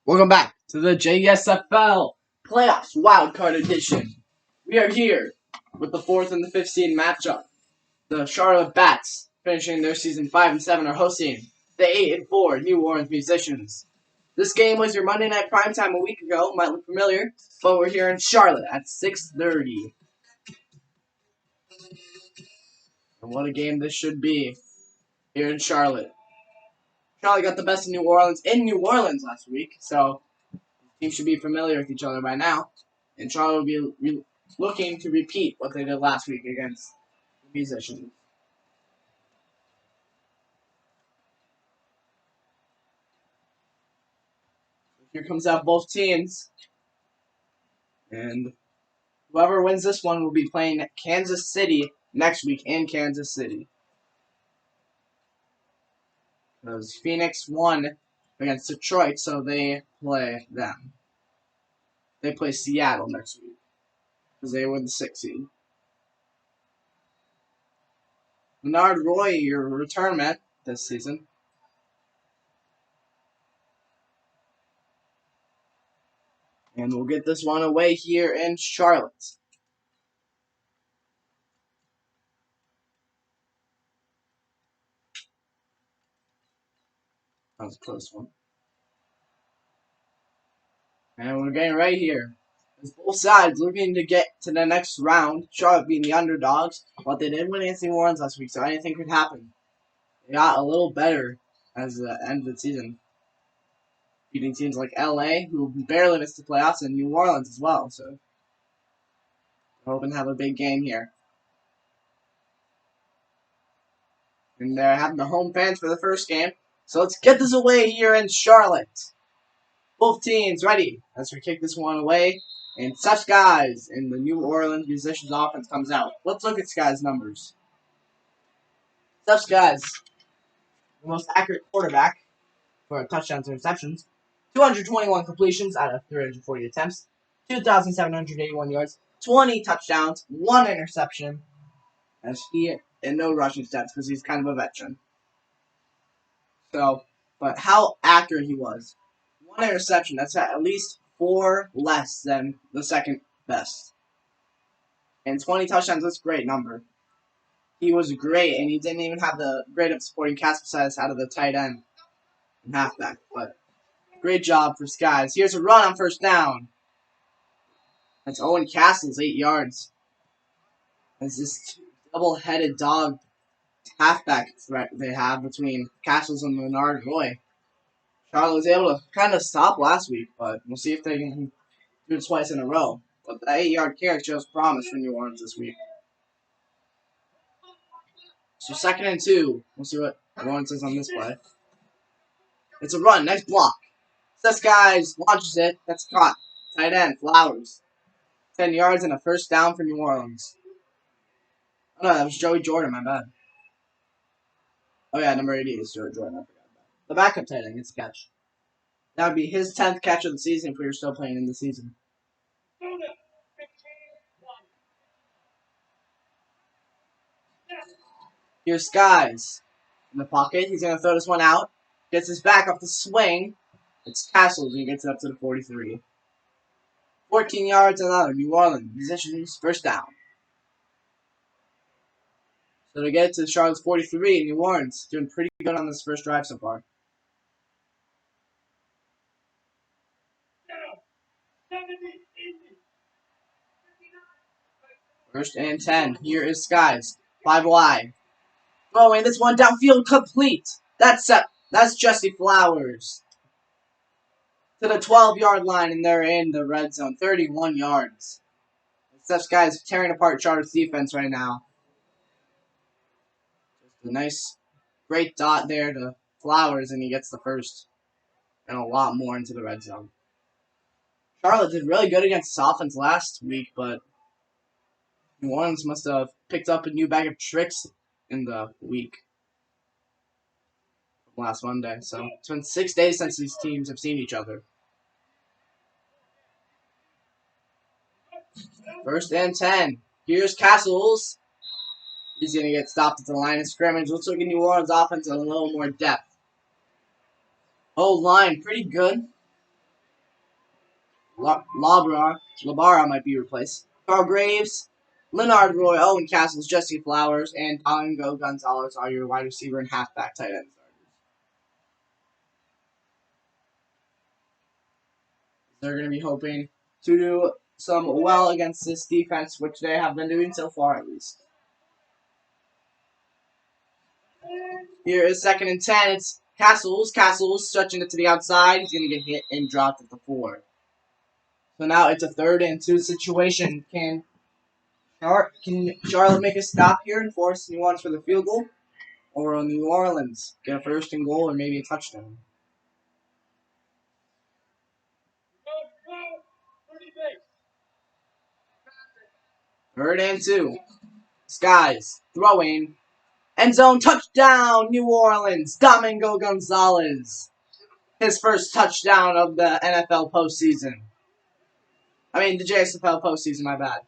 Welcome back to the JSFL Playoffs Wildcard Edition. We are here with the 4th and the 5th seed matchup. The Charlotte Bats, finishing their season 5 and 7, are hosting the 8 and 4 New Orleans Musicians. This game was your Monday night primetime a week ago. Might look familiar, but we're here in Charlotte at 6:30. And what a game this should be here in Charlotte. Charlotte got the best of New Orleans in New Orleans last week, so teams should be familiar with each other by now. And Charlotte will be looking to repeat what they did last week against the Musicians. Here comes out both teams. And whoever wins this one will be playing Kansas City next week in Kansas City. Because Phoenix won against Detroit, so they play them. They play Seattle next week. Because they were the 6th seed. Bernard Roy, your return man this season. And we'll get this one away here in Charlotte. That was a close one. And we're getting right here. It's both sides looking to get to the next round. Charlotte being the underdogs, but they did win against New Orleans last week, so anything could happen. They got a little better as the end of the season. Beating teams like LA, who barely missed the playoffs, and New Orleans as well. So we're hoping to have a big game here. And they're having the home fans for the first game. So let's get this away here in Charlotte. Both teams ready as we kick this one away. And Steph Skies in the New Orleans Musicians offense comes out. Let's look at Skies' numbers. Steph Skies, the most accurate quarterback for touchdowns and receptions. 221 completions out of 340 attempts. 2,781 yards. 20 touchdowns. 1 interception. And no rushing stats because he's kind of a veteran. So, but how accurate he was. 1 interception. That's at least 4 less than the second best. And 20 touchdowns, that's a great number. He was great, and he didn't even have the grade of supporting cast besides out of the tight end and halfback. But great job for Skies. Here's a run on first down. That's Owen Castles, 8 yards. That's this double-headed dog halfback threat they have between Castles and Bernard Roy. Charlotte was able to kind of stop last week, but we'll see if they can do it twice in a row. But the 8-yard carry shows promise for New Orleans this week. So 2nd and 2. We'll see what New Orleans says on this play. It's a run. Nice block. This guy launches it. That's caught. Tight end. Flowers. 10 yards and a first down for New Orleans. Oh, no, that was Joey Jordan. My bad. Oh, yeah, number 80 is Joey Jordan. I forgot about that. The backup tight end gets a catch. That would be his 10th catch of the season if we were still playing in the season. Here's Skies in the pocket. He's going to throw this one out. Gets his back off the swing. It's Castles, and he gets it up to the 43. 14 yards, another New Orleans Musicians first down. So to get it to Charlotte's 43, and New Orleans doing pretty good on this first drive so far. First and 10. Here is Skies. 5 wide. Throwing this one downfield complete. That's Jesse Flowers. To the 12-yard line, and they're in the red zone. 31 yards. Steph Skies tearing apart Charlotte's defense right now. Just a nice, great dot there to Flowers, and he gets the first. And a lot more into the red zone. Charlotte did really good against this offense last week, but New Orleans must have picked up a new bag of tricks in the week last Monday. So it's been 6 days since these teams have seen each other. First and 10. Here's Castles. He's going to get stopped at the line of scrimmage. Looks like a New Orleans offense with a little more depth. Oh, line, pretty good. Labara might be replaced. Carl Graves, Leonard Roy, Owen Castles, Jesse Flowers, and Domingo Gonzalez are your wide receiver and halfback tight end starters. They're going to be hoping to do some well against this defense, which they have been doing so far at least. Here is 2nd and 10. It's Castles. Castles stretching it to the outside. He's going to get hit and dropped at the 4. So now it's a 3rd and 2 situation. Can Charlotte make a stop here and force New Orleans for the field goal? Or will New Orleans get a 1st and goal or maybe a touchdown? Third and 2. Skies throwing. End zone touchdown, New Orleans. Domingo Gonzalez. His first touchdown of the NFL postseason. I mean, the JSFL postseason, my bad.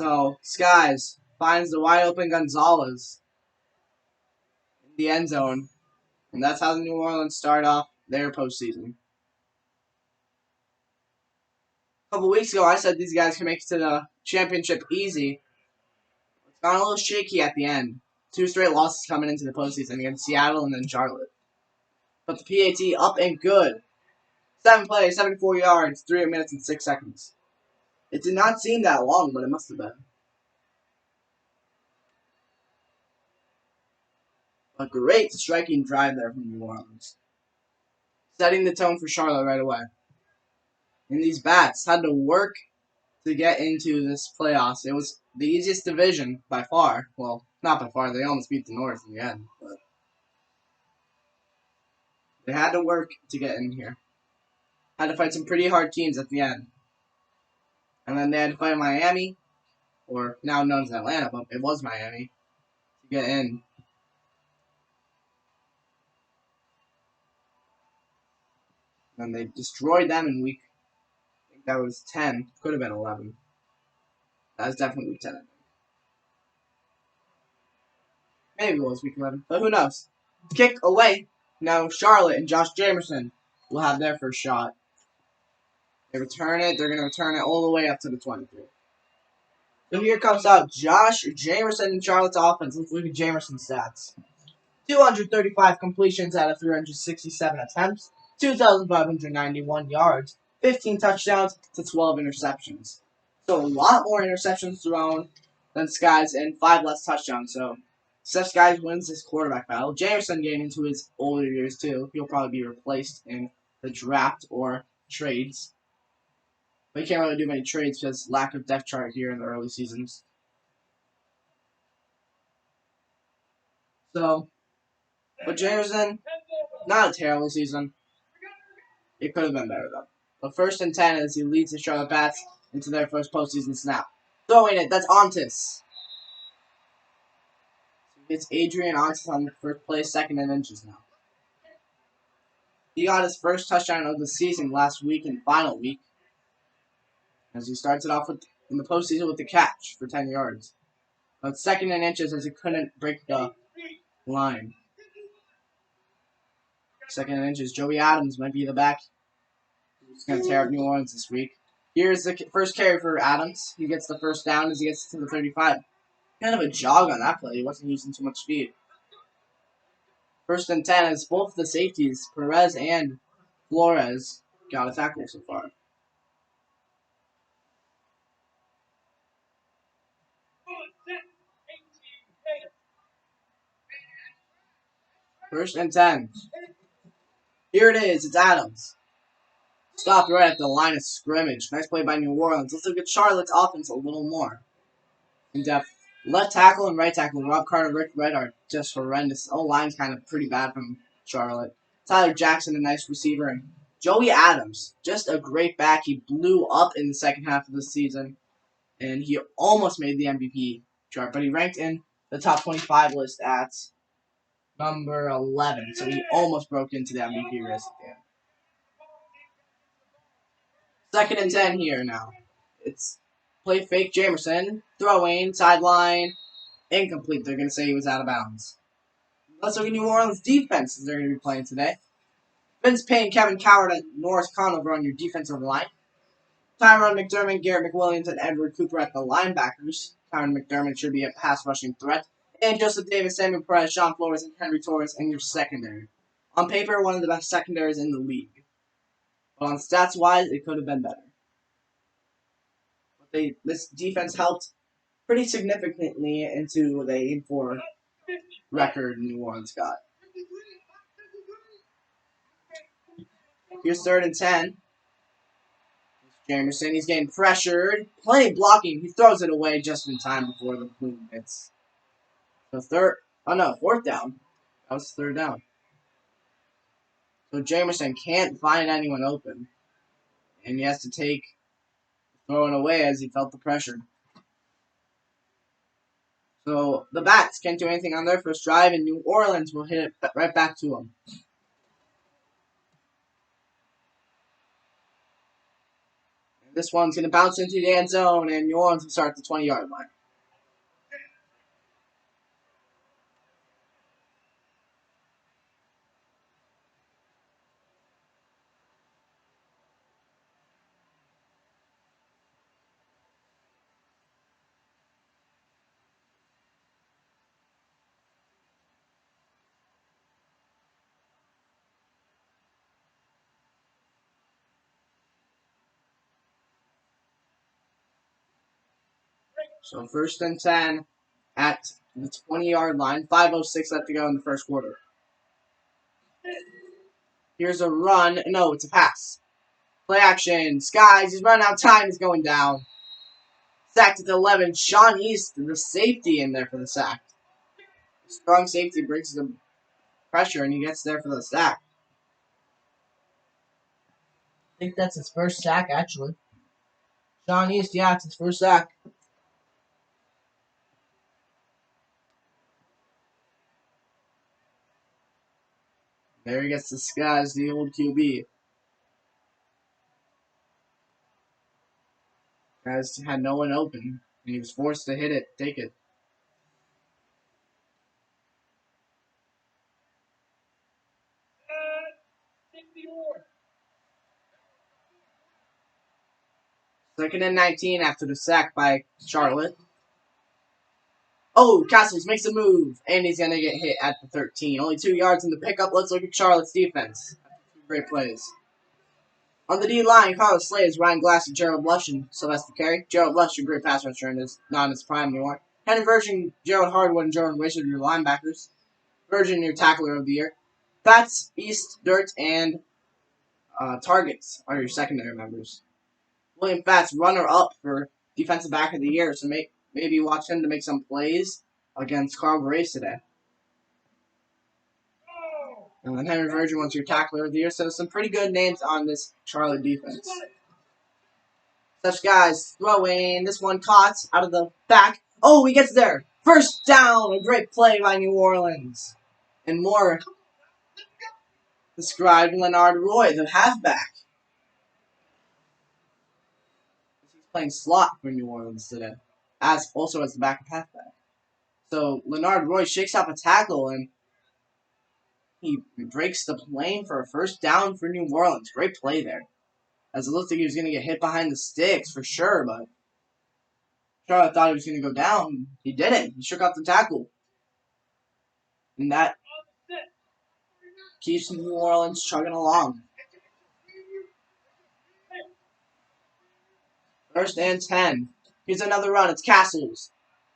So, Skies finds the wide open Gonzalez in the end zone. And that's how the New Orleans start off their postseason. A couple weeks ago, I said these guys can make it to the championship easy. It's gone a little shaky at the end. 2 straight losses coming into the postseason against Seattle and then Charlotte. But the PAT up and good. 7 plays, 74 yards, 3 minutes and 6 seconds. It did not seem that long, but it must have been. A great striking drive there from New Orleans. Setting the tone for Charlotte right away. And these bats had to work to get into this playoffs. It was the easiest division by far. Well, not by far. They almost beat the North in the end. But they had to work to get in here. Had to fight some pretty hard teams at the end. And then they had to fight Miami, or now known as Atlanta, but it was Miami, to get in. And they destroyed them in week, I think that was 10. Could have been 11. That was definitely week 10, I think. Maybe it was week 11, but who knows. Kick away. Now Charlotte and Josh Jamerson will have their first shot. They return it. They're going to return it all the way up to the 23. So here comes out Josh Jamerson and Charlotte's offense. Let's look at Jamerson's stats. 235 completions out of 367 attempts. 2,591 yards. 15 touchdowns to 12 interceptions. So a lot more interceptions thrown than Skies and 5 less touchdowns. So Steph Skies wins this quarterback battle. Jamerson getting into his older years too. He'll probably be replaced in the draft or trades. But you can't really do many trades because lack of depth chart here in the early seasons. So, but Jamerson, not a terrible season. It could have been better though. But 1st and 10 as he leads the Charlotte Bats into their first postseason snap. Throwing it, that's Ontis. It's Adrian Ontis on the first play, 2nd and inches now. He got his first touchdown of the season last week in final week. As he starts it off in the postseason with the catch for 10 yards. But 2nd and inches as he couldn't break the line. 2nd and inches. Joey Adams might be the back. He's going to tear up New Orleans this week. Here's the first carry for Adams. He gets the first down as he gets to the 35. Kind of a jog on that play. He wasn't using too much speed. 1st and 10 as both the safeties, Perez and Flores, got a tackle so far. First and 10. Here it is. It's Adams. Stopped right at the line of scrimmage. Nice play by New Orleans. Let's look at Charlotte's offense a little more in depth. Left tackle and right tackle, Rob Carter, Rick Red, are just horrendous. O-line's kind of pretty bad from Charlotte. Tyler Jackson, a nice receiver. And Joey Adams, just a great back. He blew up in the second half of the season. And he almost made the MVP chart. But he ranked in the top 25 list at number 11. So he almost broke into the MVP race at the end. 2nd and 10 here now. It's play fake Jamerson. Throwing, sideline, incomplete. They're going to say he was out of bounds. Let's look at New Orleans defenses they're going to be playing today. Vince Payne, Kevin Coward, and Norris Conover on your defensive line. Tyrone McDermott, Garrett McWilliams, and Edward Cooper at the linebackers. Tyrone McDermott should be a pass rushing threat. And Joseph Davis, Samuel Perez, Sean Flores, and Henry Torres in your secondary. On paper, one of the best secondaries in the league. But on stats-wise, it could have been better. But this defense helped pretty significantly into the 8-4 record New Orleans got. Here's 3rd and 10. Jamerson, he's getting pressured. Plenty of blocking. He throws it away just in time before the boom hits. So 4th down. That was 3rd down. So Jamerson can't find anyone open. And he has to take throwing away as he felt the pressure. So the Bats can't do anything on their first drive, and New Orleans will hit it right back to them. And this one's going to bounce into the end zone, and New Orleans will start at the 20-yard line. So 1st and 10 at the 20-yard line. 5:06 left to go in the first quarter. Here's a run. No, it's a pass. Play action. Skies. He's running out of time. He's going down. Sacked at the 11. Sean East, the safety, in there for the sack. Strong safety brings the pressure, and he gets there for the sack. I think that's his first sack, actually. Sean East, yeah, it's his first sack. There he gets the Skies, the old QB. Guys had no one open, and he was forced to hit it, take it. Second and 19 after the sack by Charlotte. Oh, Castles makes a move, and he's going to get hit at the 13. Only 2 yards in the pickup. Let's look at Charlotte's defense. Great plays. On the D-line, Carlos Slaves, Ryan Glass, and Gerald Lush, and Sylvester Carey. Gerald Lush, a great pass rusher, and is not in his prime anymore. Henry Virgin, Gerald Hardwood, and Jordan Wishart, your linebackers. Virgin, your tackler of the year. Fats, East, Dirt, and Targets are your secondary members. William Fats, runner-up for defensive back of the year, so maybe watch him to make some plays against Carl Brace today. And then Henry Virgin was your tackler of the year, so some pretty good names on this Charlotte defense. Such guys throwing. This one caught out of the back. Oh, he gets there. First down. A great play by New Orleans. And more described Leonard Roy, the halfback. He's playing slot for New Orleans today, also as the backup halfback. So Leonard Roy shakes off a tackle, and he breaks the plane for a first down for New Orleans. Great play there. As it looked like he was going to get hit behind the sticks for sure, but Charlotte thought he was going to go down. He didn't. He shook off the tackle. And that keeps New Orleans chugging along. 1st and 10. Here's another run. It's Castles.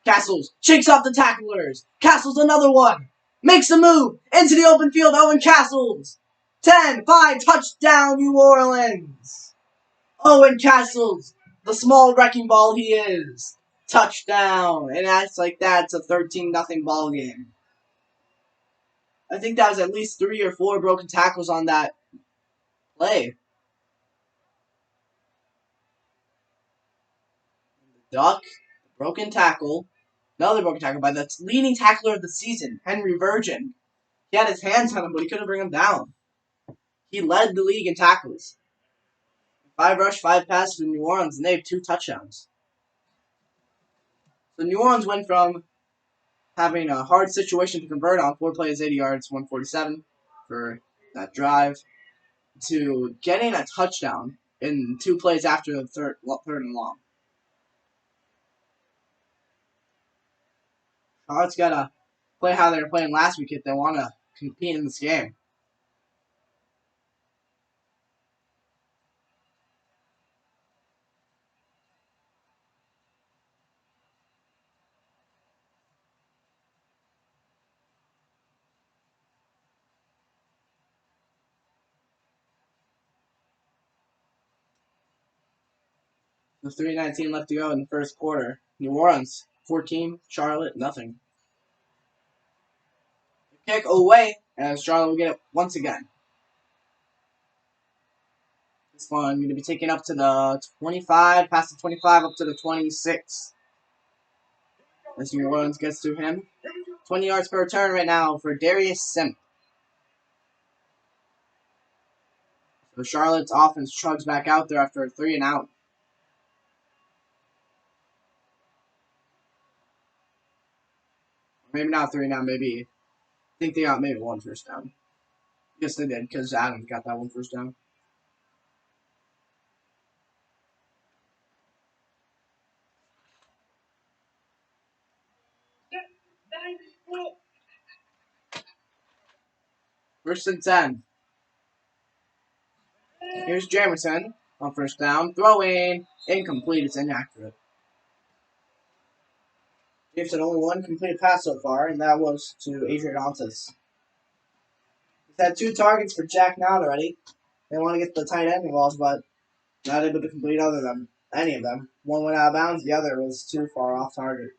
Castles shakes off the tacklers. Castles another one. Makes a move into the open field. Owen Castles. 10-5 touchdown New Orleans. Owen Castles, the small wrecking ball he is. Touchdown. And that's like that. It's a 13-0 ball game. I think that was at least 3 or 4 broken tackles on that play. Duck, broken tackle. Another broken tackle by the leading tackler of the season, Henry Virgin. He had his hands on him, but he couldn't bring him down. He led the league in tackles. 5 rush, 5 passes for New Orleans, and they have 2 touchdowns. So New Orleans went from having a hard situation to convert on 4 plays, 80 yards, 147 for that drive. to getting a touchdown in 2 plays after the third and long. Charlotte's gotta play how they were playing last week if they want to compete in this game. With 3:19 left to go in the first quarter. New Orleans 14, Charlotte nothing. Kick away, and Charlotte will get it once again. This one going to be taken up to the 25, past the 25, up to the 26. As New Orleans gets to him. 20 yards per return right now for Darius Sim. So Charlotte's offense chugs back out there after a 3 and out. Maybe not 3 and out, maybe. I think they got maybe 1 first down. Yes, they did, because Adams got that 1 first down. First and 10. Here's Jamerson on first down. Throwing. Incomplete. It's inaccurate. Jameson only 1 completed pass so far, and that was to Adrian Altus. He's had 2 targets for Jack Nowt already. They want to get the tight end involved, but not able to complete any of them. 1 went out of bounds, the other was too far off target.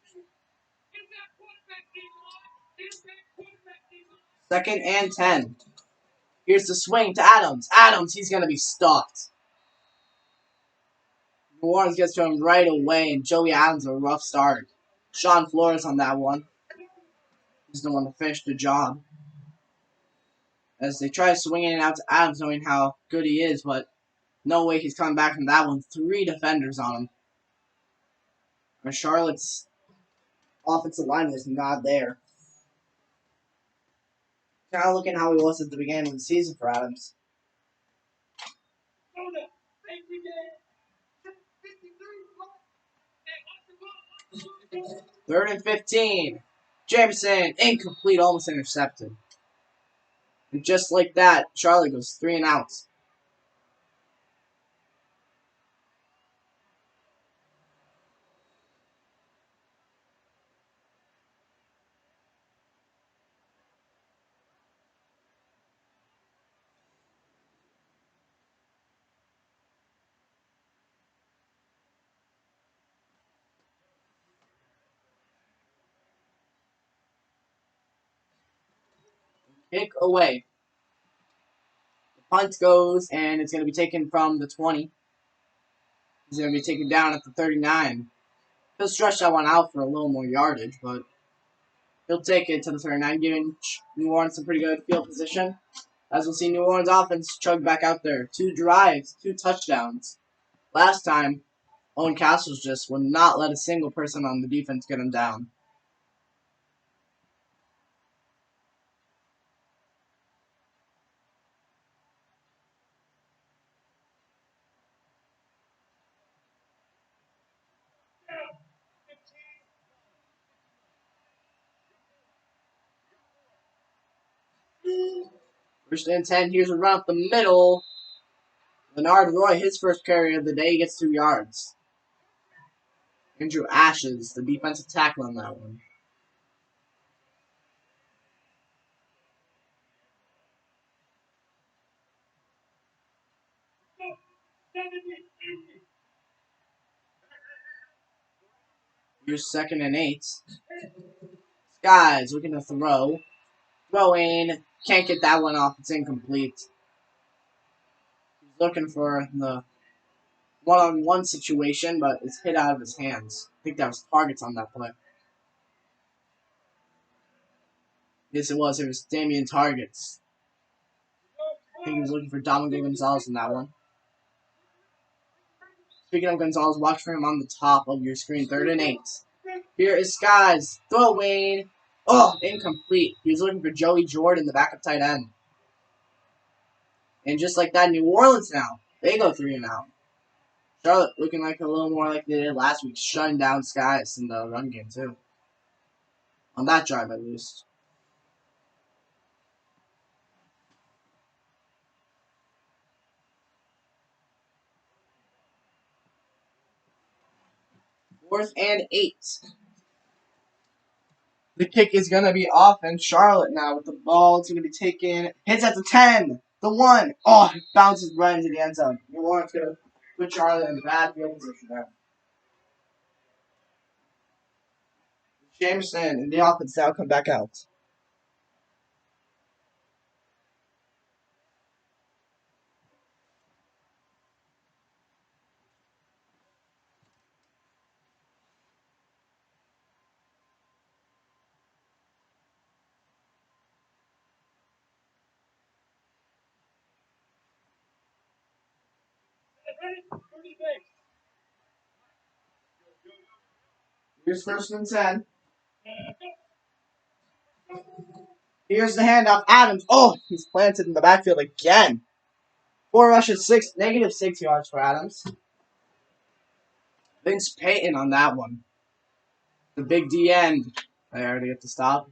Second and 10. Here's the swing to Adams. Adams, he's going to be stopped. New Orleans gets to him right away, and Joey Adams a rough start. Sean Flores on that one. He's the one to finish the job. As they try swinging it out to Adams, knowing how good he is, but no way he's coming back from that one. 3 defenders on him. And Charlotte's offensive line was not there. Kind of looking how he was at the beginning of the season for Adams. Third and 15. Jameson, incomplete, almost intercepted. And just like that, Charlotte goes 3 and out. Kick away. The punt goes, and it's going to be taken from the 20. He's going to be taken down at the 39. He'll stretch that one out for a little more yardage, but he'll take it to the 39, giving New Orleans some pretty good field position. As we'll see, New Orleans offense chug back out there. 2 drives, 2 touchdowns. Last time, Owen Castles just would not let a single person on the defense get him down. First and 10, here's a run up the middle. Leonard Roy, his first carry of the day, gets 2 yards. Andrew Ashes, the defensive tackle on that one. Here's 2nd and 8. Skies looking to throw. Throwing. Can't get that one off. It's incomplete. He's looking for the one-on-one situation, but it's hit out of his hands. I think that was targets on that play. Yes, it was. It was Damian Targets. I think he was looking for Domingo Gonzalez in that one. Speaking of Gonzalez, watch for him on the top of your screen. 3rd and 8. Here is Skies. Throwing. Oh, incomplete. He was looking for Joey Jordan, the backup tight end. And just like that, New Orleans now, they go 3 and out. Charlotte looking like a little more like they did last week, shutting down Skies in the run game too. On that drive at least. Fourth and 8. The kick is going to be off, and Charlotte now with the ball. It's going to be taken. Hits at the 10. The 1. Oh, it bounces right into the end zone. New Orleans going to put Charlotte in bad field position there. Jameson and the offense now come back out. Here's first and 10. Here's the handoff. Adams. Oh, he's planted in the backfield again. 4 rushes, -6 yards for Adams. Vince Payton on that one. The big D end. There to get the stop.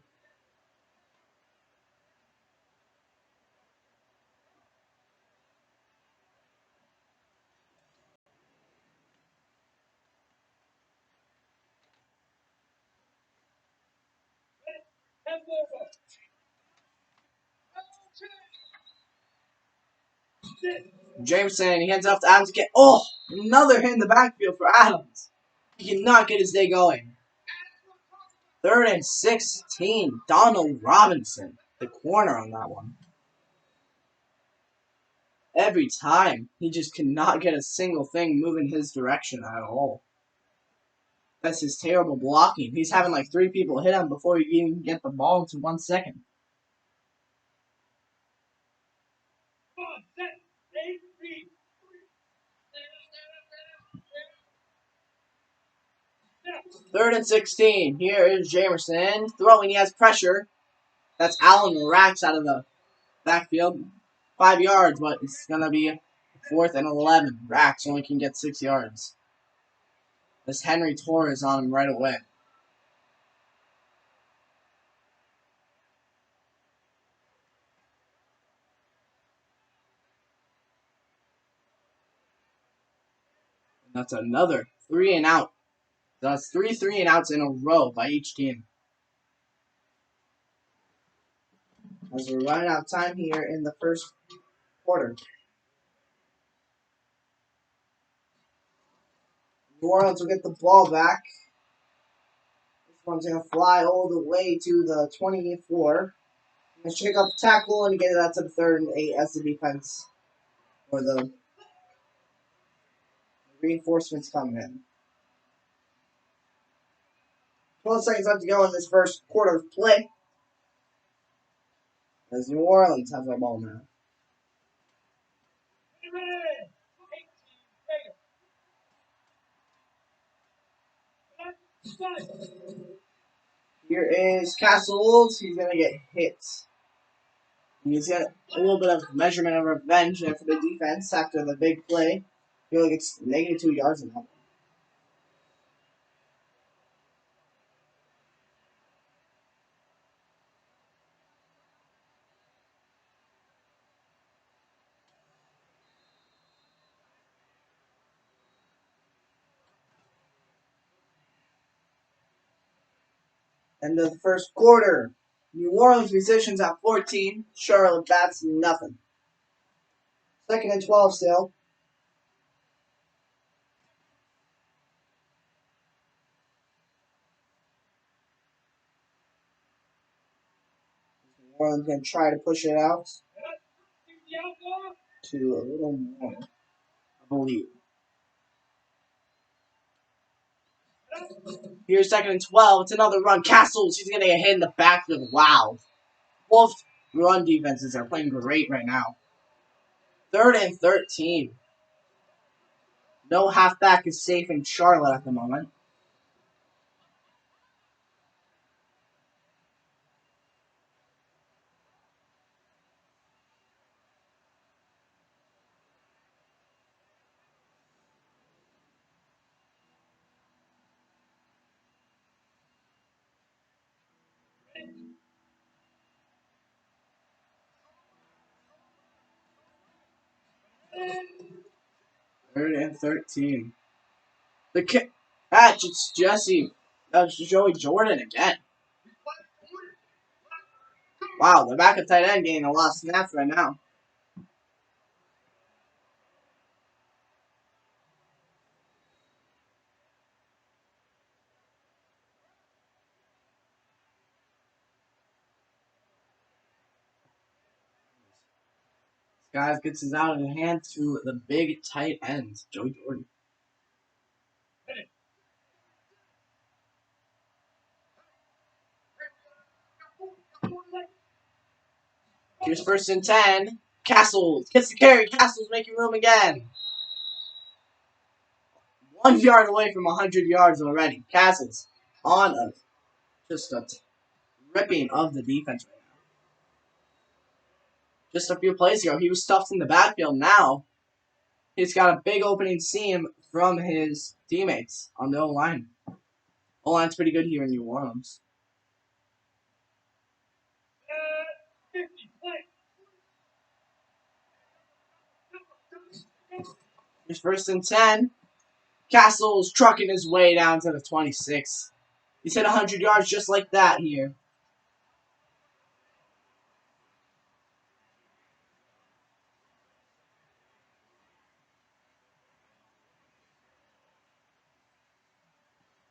Jameson, he hands off to Adams again. Oh, another hit in the backfield for Adams. He cannot get his day going. 3rd and 16. Donald Robinson, the corner on that one. Every time, he just cannot get a single thing moving his direction at all. That's his terrible blocking. He's having like 3 people hit him before he even get the ball into 1 second. Third and 16. Here is Jamerson throwing. He has pressure. That's Allen racks out of the backfield. 5 yards, but it's going to be 4th and 11. Rax only can get 6 yards. This Henry Torres on him right away. And that's another 3 and out. That's 3 and outs in a row by each team. As we're running out of time here in the first quarter. New Orleans will get the ball back. This one's going to fly all the way to the 24. And shake up the tackle and get it out to the 3rd and 8 as the defense or the reinforcements come in. 12 seconds left to go in this first quarter of play. As New Orleans has the ball now. Here is Castles. He's going to get hit. He's got a little bit of measurement of revenge there for the defense after the big play. He only gets -2 yards in that. End of the first quarter. New Orleans musicians at 14. Charlotte bats nothing. 2nd and 12 still. New Orleans going to try to push it out to a little more, I believe. Here's 2nd and 12. It's another run. Castles, he's going to get hit in the backfield. Wow. Both run defenses are playing great right now. 3rd and 13. No halfback is safe in Charlotte at the moment. Third and 13. The catch, it's Jesse. That's Joey Jordan again. Wow, the backup tight end getting a lot of snaps right now. Guys gets his out of the hand to the big tight end, Joey Jordan. Here's first and 10. Castles gets the carry. Castles making room again. 1 yard away from 100 yards already. Castles on just a ripping of the defense right now. Just a few plays ago, he was stuffed in the backfield. Now he's got a big opening seam from his teammates on the O-line. O-line's pretty good here in New Orleans. Here's first and 10. Castle's trucking his way down to the 26. He's hit 100 yards just like that here.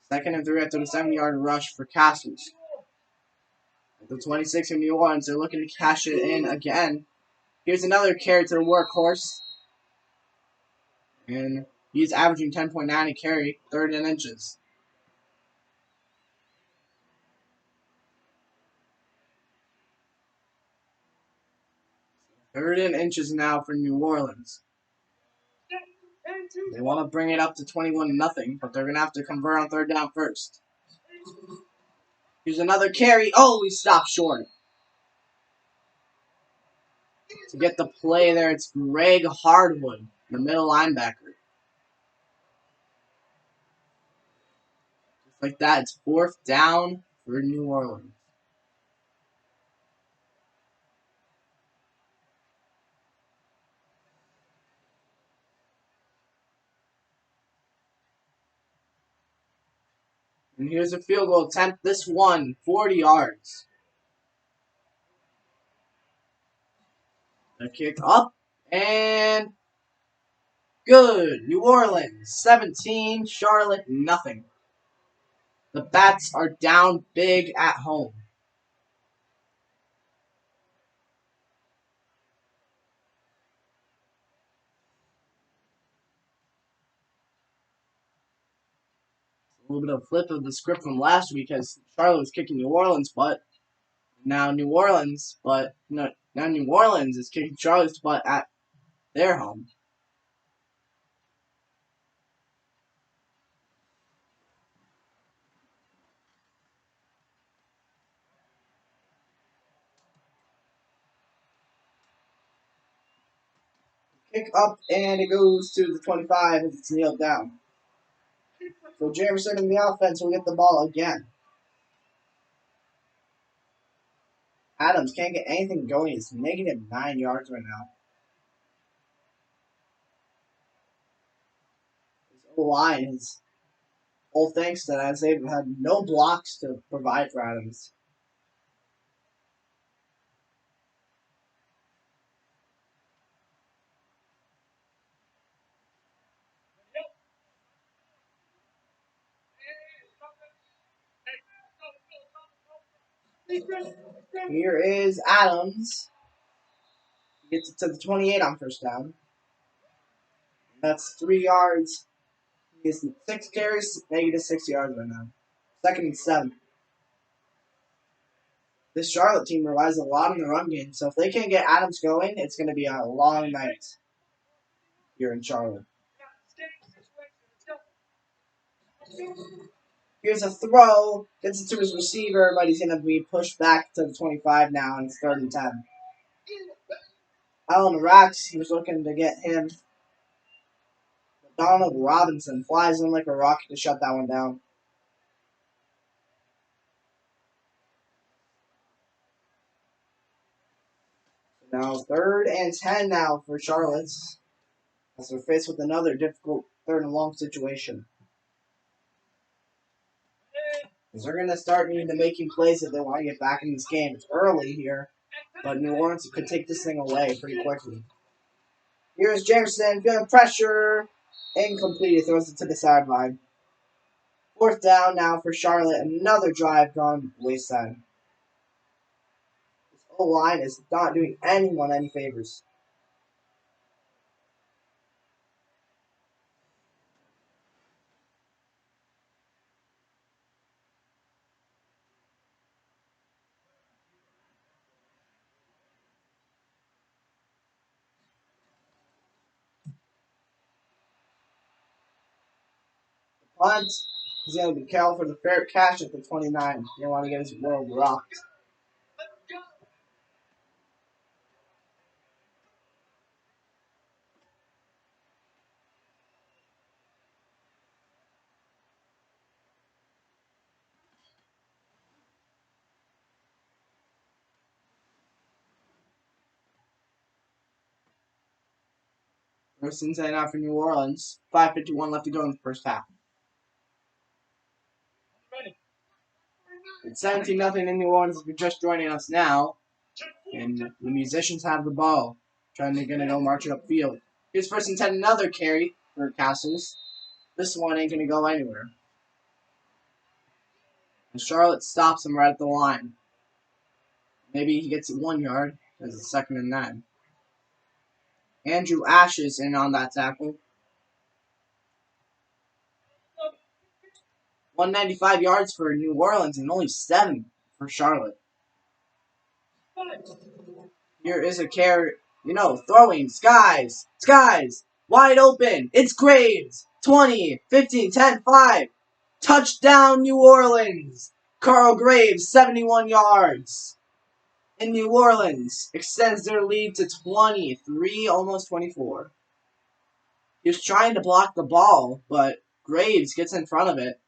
Second and 3 after the 7-yard rush for Castles. At the 26 of New Orleans, they're looking to cash it in again. Here's another carry to the workhorse. And he's averaging 10.9 a carry, third and inches. Third and inches now for New Orleans. They want to bring it up to 21-0, but they're going to have to convert on third down first. Here's another carry. Oh, he stopped short. To get the play there, it's Greg Hardwood, the middle linebacker. Just like that, it's fourth down for New Orleans. And here's a field goal attempt. This one, 40 yards. The kick up and good. New Orleans 17, Charlotte nothing. The Bats are down big at home. A little bit of a flip of the script from last week as Charlotte was kicking New Orleans' butt. Now New Orleans is kicking Charlotte's butt at their home. Kick up and it goes to the 25 as it's kneeled down. So Jamerson in the offense will get the ball again. Adams can't get anything going. He's negative 9 yards right now. His O-line is all thanks to that, as they've had no blocks to provide for Adams. Here is Adams. He gets it to the 28 on first down. That's 3 yards. He has 6 carries, negative 6 yards right now. Second and 7. This Charlotte team relies a lot on the run game, so if they can't get Adams going, it's going to be a long night here in Charlotte. Here's a throw, gets it to his receiver, but he's going to be pushed back to the 25 now, and it's third and 10. Out on the racks, he was looking to get him. Donald Robinson flies in like a rocket to shut that one down. Now 3rd and 10 now for Charlotte, as they're faced with another difficult 3rd and long situation. Because they're going to start needing to making plays if they want to get back in this game. It's early here, but New Orleans could take this thing away pretty quickly. Here's Jameson, feeling pressure. Incomplete, he throws it to the sideline. 4th down now for Charlotte. Another drive gone wayside. This whole line is not doing anyone any favors. Punt. He's going to be careful for the fair catch at the 29. You don't want to get his world rocked. First and 10 out for New Orleans. 5:51 left to go in the first half. It's 17-0 in New Orleans if you're just joining us now. And the musicians have the ball. Trying to get it all march it upfield. Here's 1st and 10, another carry for Castles. This one ain't going to go anywhere. And Charlotte stops him right at the line. Maybe he gets it 1 yard as a 2nd and 9. Andrew Ashes in on that tackle. 195 yards for New Orleans and only 7 for Charlotte. Here is a carry, throwing, skies, wide open. It's Graves. 20, 15, 10, 5. Touchdown, New Orleans. Carl Graves, 71 yards. And New Orleans extends their lead to 23, almost 24. He was trying to block the ball, but Graves gets in front of it,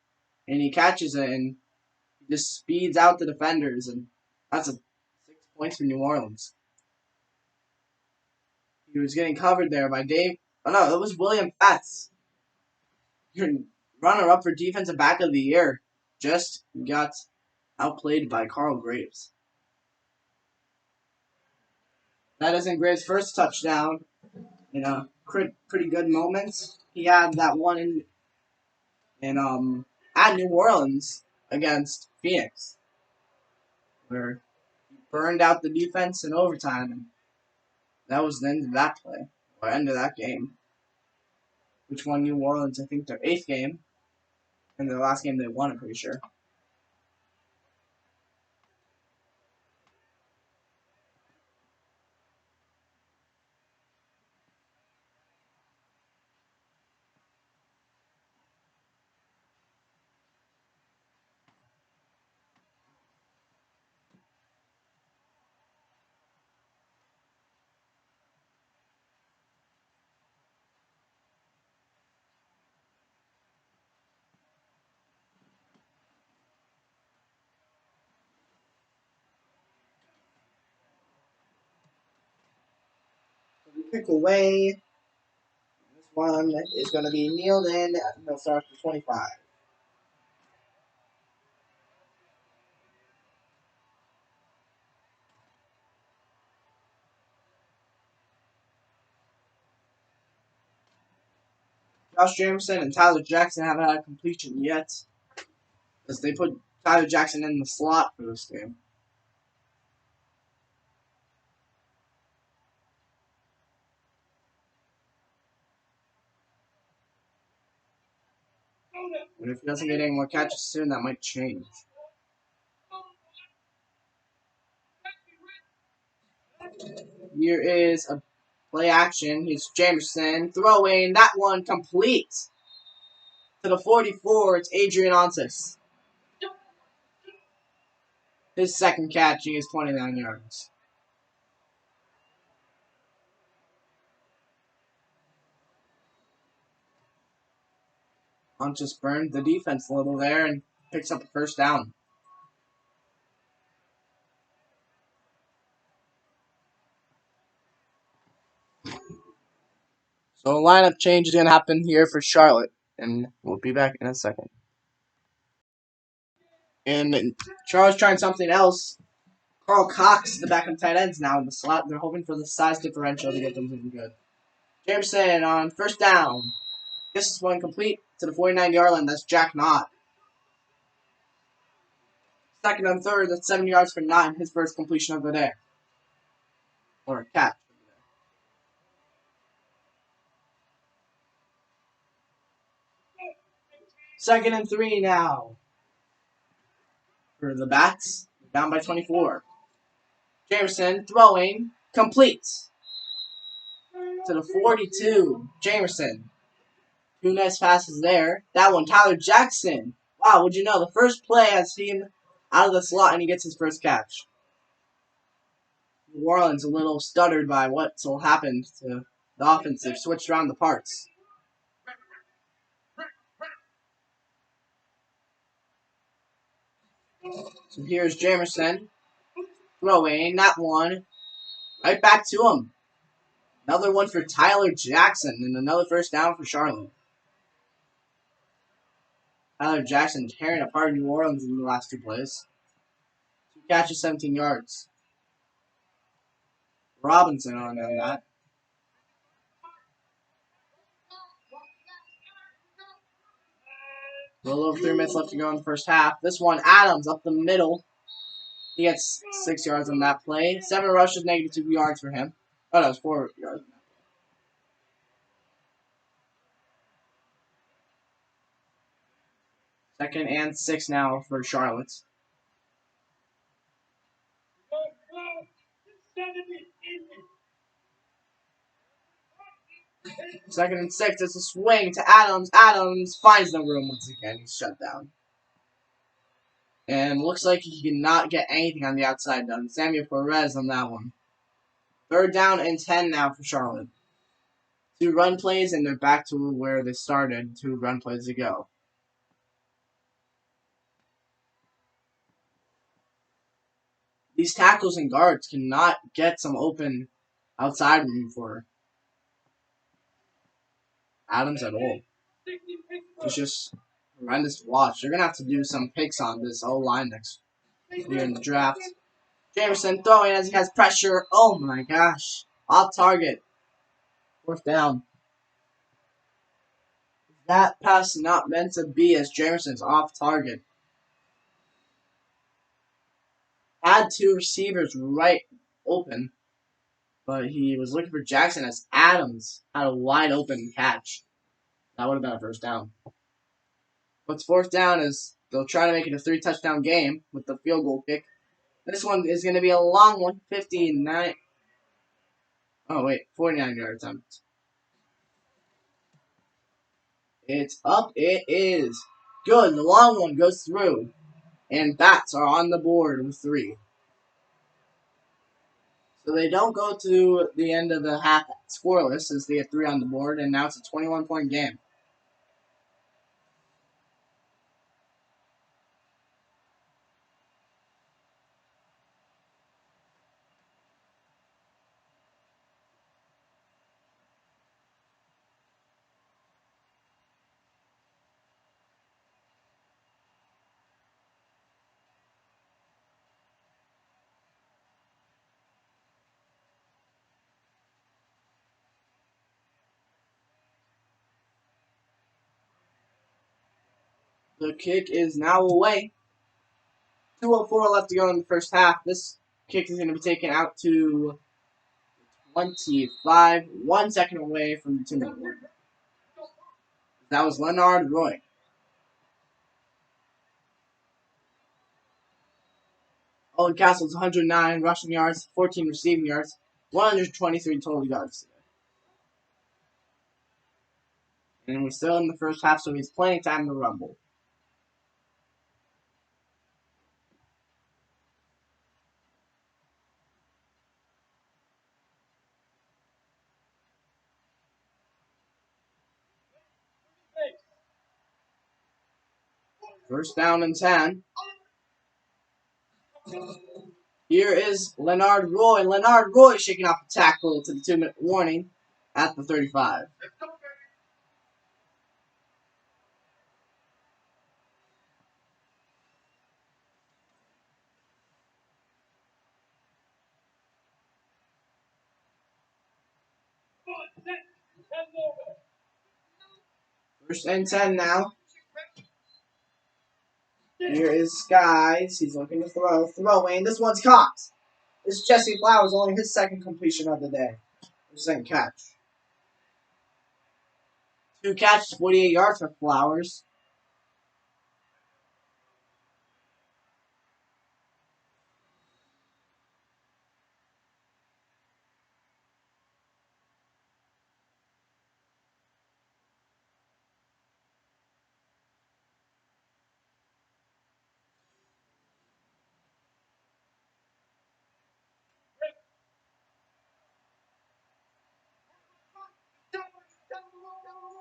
and he catches it, and just speeds out the defenders, and that's 6 points for New Orleans. He was getting covered there by Dave. Oh no, it was William Fats. Your runner-up for defensive back of the year just got outplayed by Carl Graves. That isn't Graves' first touchdown in a pretty good moment. He had that one in at New Orleans against Phoenix, where he burned out the defense in overtime, and that was the end of that play, or end of that game, which won New Orleans, I think, their 8th game, and their last game they won, I'm pretty sure. Pick away. This one is going to be kneeled in. They'll start for 25. Josh Jameson and Tyler Jackson haven't had a completion yet, as they put Tyler Jackson in the slot for this game. And if he doesn't get any more catches soon, that might change. Here is a play action. Here's Jamerson throwing that one complete to the 44. It's Adrian Ontis. His 2nd catch, he is 29 yards. Ontis burned the defense a little there and picks up a 1st down. So a lineup change is going to happen here for Charlotte, and we'll be back in a second. And Charlotte's trying something else. Carl Cox, the backup tight ends now in the slot. They're hoping for the size differential to get them something good. Jameson on first down. This is one complete to the 49-yard line. That's Jack Knott. Second and third, that's 7 yards for Knott, his first completion of the day. Or catch. Second and 3 now. For the Bats, down by 24. Jamerson throwing, complete. To the 42. Jamerson. Two nice passes there. That one, Tyler Jackson. Wow, would you know, the first play has seen out of the slot and he gets his first catch. New Orleans a little stuttered by what's happened to the offense. They've switched around the parts. So here's Jamerson throwing that one right back to him. Another one for Tyler Jackson and another first down for Charlotte. Tyler Jackson tearing apart New Orleans in the last two plays. 2 catches, 17 yards. Robinson on that. A little over 3 minutes left to go in the first half. This one, Adams up the middle. He gets 6 yards on that play. 7 rushes, negative 2 yards for him. Oh, that was 4 yards. Second and 6 now for Charlotte. Second and 6. It's a swing to Adams. Adams finds no room once again. He's shut down. And looks like he cannot get anything on the outside done. Samuel Perez on that one. Third down and 10 now for Charlotte. 2 run plays, and they're back to where they started 2 run plays ago. These tackles and guards cannot get some open outside room for Adams at all. It's just horrendous to watch. They're going to have to do some picks on this O-line next year in the draft. Jamerson throwing as he has pressure. Oh my gosh. Off target. 4th down. That pass not meant to be as Jamerson's off target. Had 2 receivers right open, but he was looking for Jackson as Adams had a wide open catch. That would have been a first down. What's 4th down is they'll try to make it a 3-touchdown game with the field goal kick. This one is going to be a long one, 59. Oh, wait, 49-yard attempt. It's up. It is. Good. The long one goes through. And Bats are on the board with 3. So they don't go to the end of the half scoreless as they get 3 on the board. And now it's a 21-point game. The kick is now away. 2:04 left to go in the first half. This kick is going to be taken out to 25. 1 second away from the 2-minute warning. That was Leonard Roy. Owen Castle's 109 rushing yards, 14 receiving yards, 123 total yards today. And we're still in the first half, so he's plenty of time to rumble. First down and 10. Here is Leonard Roy. Leonard Roy shaking off a tackle to the 2-minute warning at the 35. First and 10 now. Here is Skies. He's looking to throw. Throwing. This one's caught. This is Jesse Flowers, only his second completion of the day. His second catch. 2 catches, 48 yards for Flowers.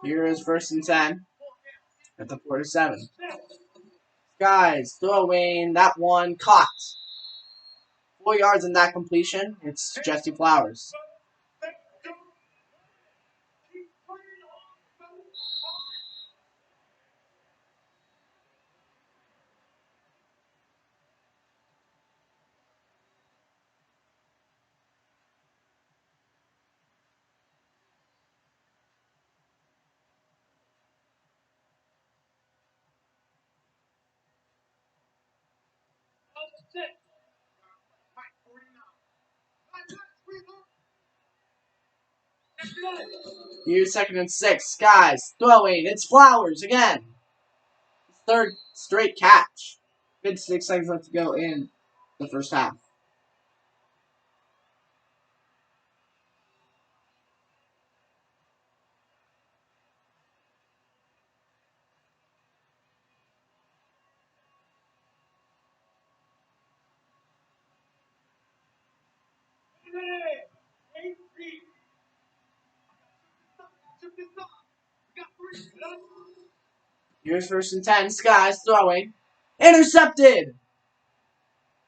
Here is first and 10 at the 47. Skies throwing. That one caught. 4 yards in that completion. It's Jesse Flowers. Here's second and 6. Skies throwing. It's Flowers again. Third straight catch. 56 seconds left to go in the first half. Here's first and 10. Skies throwing. Intercepted!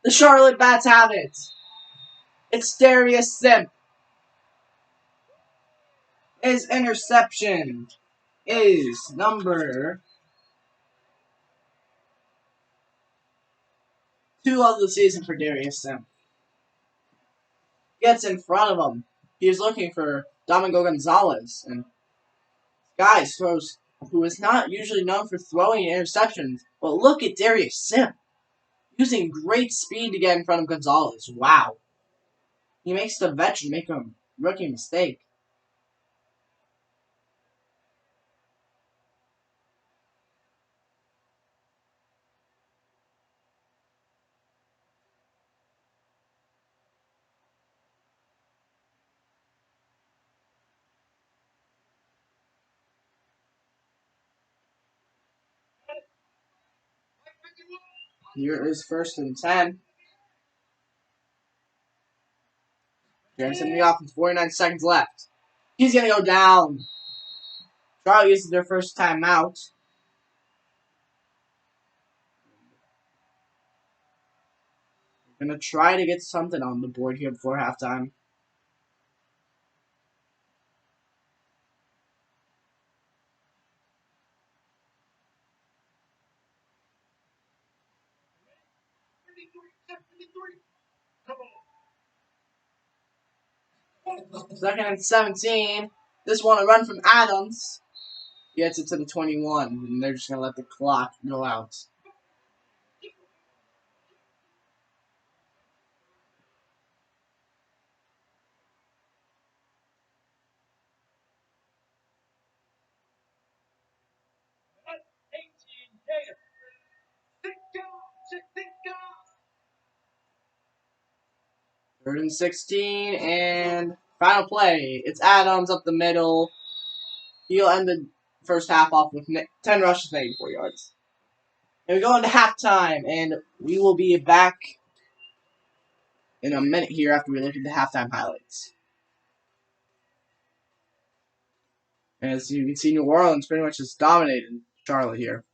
The Charlotte Bats have it. It's Darius Simp. His interception is number 2 of the season for Darius Simp. Gets in front of him. He's looking for Domingo Gonzalez. And Skies throws, who is not usually known for throwing interceptions. But look at Darius Simp. Using great speed to get in front of Gonzalez. Wow. He makes the veteran make a rookie mistake. Here is first and 10. Jameson in the offense, 49 seconds left. He's going to go down. Charlotte uses their first timeout. They're going to try to get something on the board here before halftime. Second and 17. This one, a run from Adams. Gets it to the 21, and they're just going to let the clock go out. Third and 16, and final play. It's Adams up the middle. He'll end the first half off with 10 rushes, 84 yards. And we go into halftime, and we will be back in a minute here after we look at the halftime highlights. As you can see, New Orleans pretty much just dominated Charlotte here.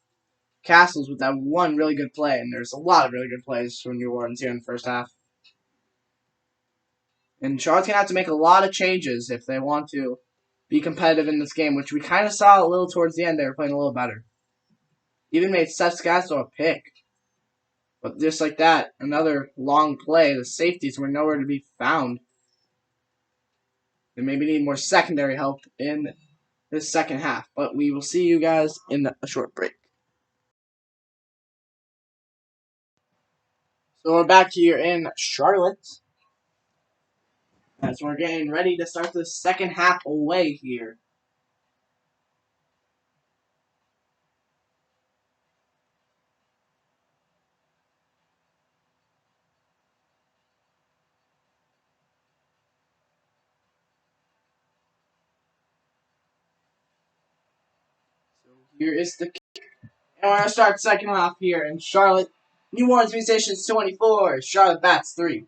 Castles with that one really good play, and there's a lot of really good plays from New Orleans here in the first half. And Charlotte's going to have to make a lot of changes if they want to be competitive in this game, which we kind of saw a little towards the end. They were playing a little better. Even made Seth Scasso a pick. But just like that, another long play. The safeties were nowhere to be found. They maybe need more secondary help in this second half. But we will see you guys in a short break. So we're back here in Charlotte. As we're getting ready to start the second half away here. So here is the kick. And we're going to start second half here in Charlotte. New Orleans Musicians 24. Charlotte Bats 3.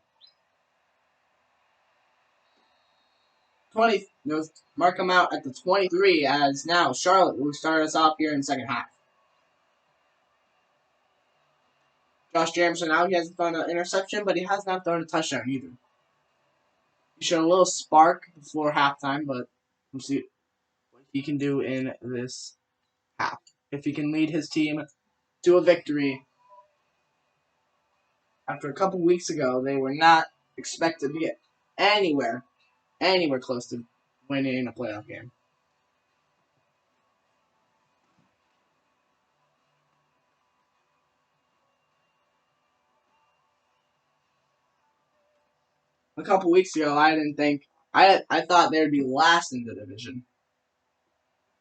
20. No, mark them out at the 23 as now Charlotte will start us off here in the second half. Josh Jamerson out. He hasn't thrown an interception, but he has not thrown a touchdown either. He showed a little spark before halftime, but we'll see what he can do in this half. If he can lead his team to a victory. After a couple weeks ago, they were not expected to get anywhere close to winning a playoff game. A couple weeks ago, I thought they would be last in the division.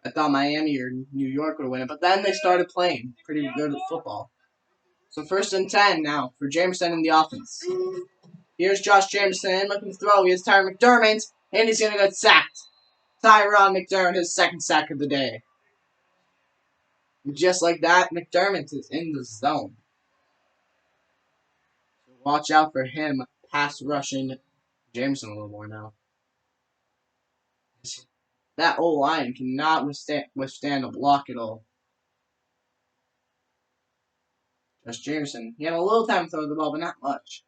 I thought Miami or New York would win it, but then they started playing pretty good football. So 1st and 10 now for Jamerson in the offense. Here's Josh Jamerson looking to throw. He has Tyron McDermott, and he's going to get sacked. Tyron McDermott, his second sack of the day. And just like that, McDermott is in the zone. So watch out for him pass rushing Jamerson a little more now. That O-line cannot withstand a block at all. Josh Jamerson, he had a little time to throw the ball, but not much.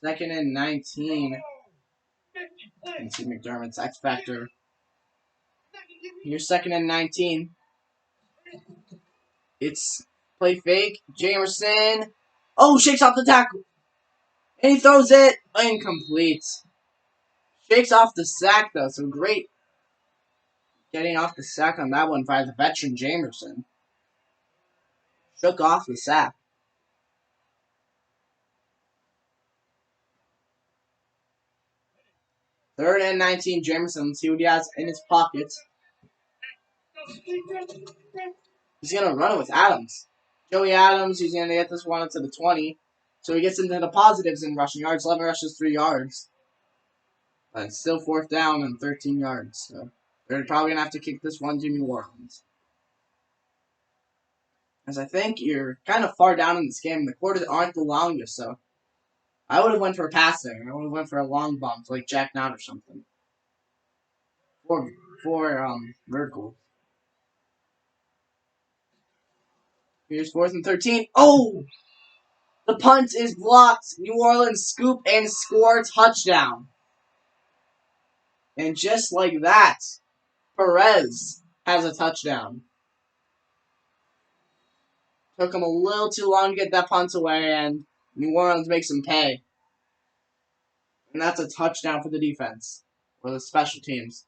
Second and 19. You can see McDermott's X Factor. Here's 2nd and 19. It's play fake. Jamerson. Oh, shakes off the tackle. And he throws it. Incomplete. Shakes off the sack, though. So great getting off the sack on that one by the veteran Jamerson. Shook off the sack. 3rd and 19. Jamerson. Let's see what he has in his pockets. He's going to run it with Adams. Joey Adams, he's going to get this one up to the 20. So he gets into the positives in rushing yards. 11 rushes, 3 yards. But it's still 4th down and 13 yards. So they're probably going to have to kick this one to New Orleans. As I think you're kind of far down in this game. The quarters aren't the longest, so I would have went for a passing. I would have went for a long bump like Jack Knott or something. For vertical. Here's 4th and 13. Oh! The punt is blocked. New Orleans scoop and score touchdown. And just like that, Perez has a touchdown. Took him a little too long to get that punt away, and New Orleans makes him pay. And that's a touchdown for the defense, or the special teams.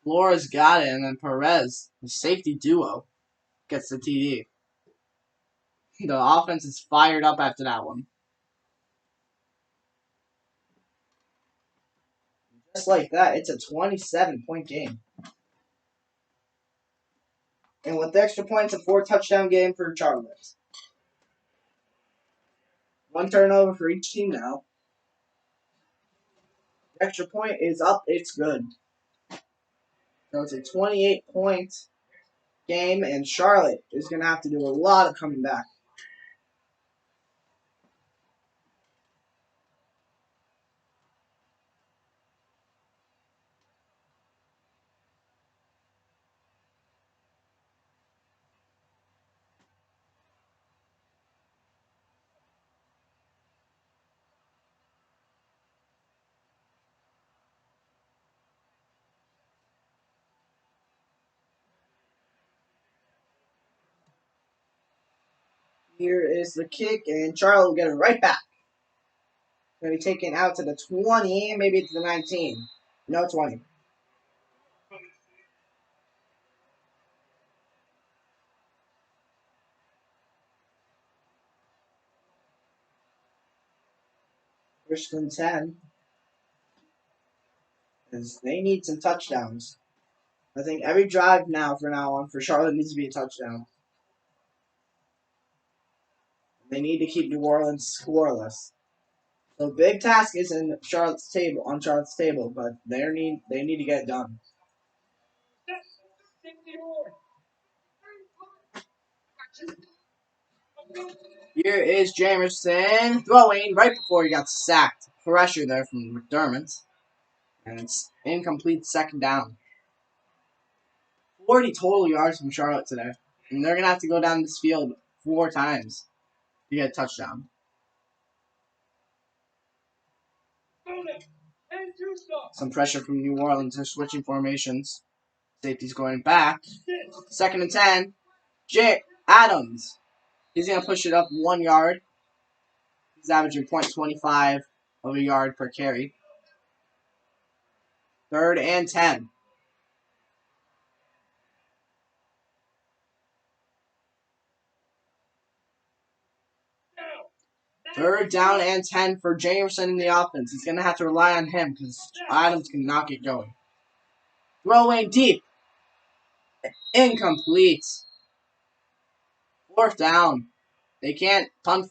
Flores got it, and then Perez, the safety duo, gets the TD. The offense is fired up after that one. Just like that, it's a 27-point game. And with the extra points, a 4-touchdown game for Charlotte. 1 turnover for each team now. The extra point is up. It's good. So it's a 28-point game, and Charlotte is going to have to do a lot of coming back. Here is the kick, and Charlotte will get it right back. Going to be taken out to the 20, maybe to the 19. No, 20. First and 10. Because they need some touchdowns. I think every drive now, from now on, for Charlotte needs to be a touchdown. They need to keep New Orleans scoreless. So big task is in Charlotte's table, on Charlotte's table, but they need to get it done. Here is Jamerson throwing right before he got sacked. Pressure there from McDermott. And it's incomplete second down. 40 total yards from Charlotte today. And they're going to have to go down this field 4 times to get a touchdown. Some pressure from New Orleans. They're switching formations. Safety's going back. Second and 10. Adams. He's going to push it up 1 yard. He's averaging .25 of a yard per carry. Third and 10. Third down and 10 for Jamerson in the offense. He's going to have to rely on him because Adams cannot get going. Throwing deep. Incomplete. Fourth down. They can't punt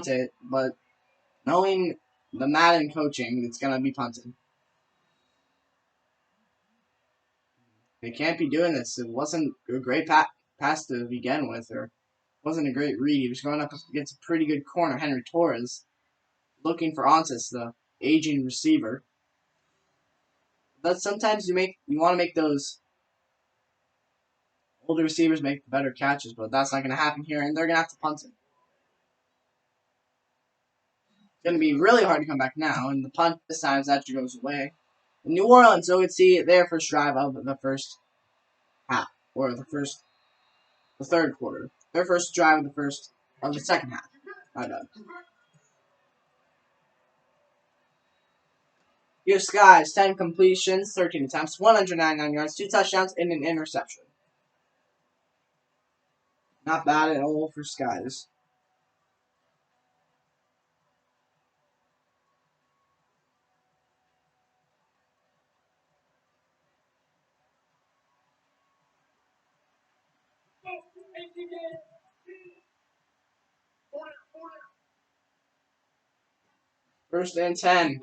it, but knowing the Madden coaching, it's going to be punted. They can't be doing this. It wasn't a great pass to begin with, or it wasn't a great read. He was going up against a pretty good corner, Henry Torres, looking for Onsis, the aging receiver. But sometimes you want to make those older receivers make better catches, but that's not going to happen here, and they're going to have to punt it. It's going to be really hard to come back now, and the punt this time actually goes away. In New Orleans, so we could see their first drive of the first half, or the third quarter. Their first drive of the second half. My bad. Here's Skies, 10 completions, 13 attempts, 199 yards, 2 touchdowns, and an interception. Not bad at all for Skies. First and 10.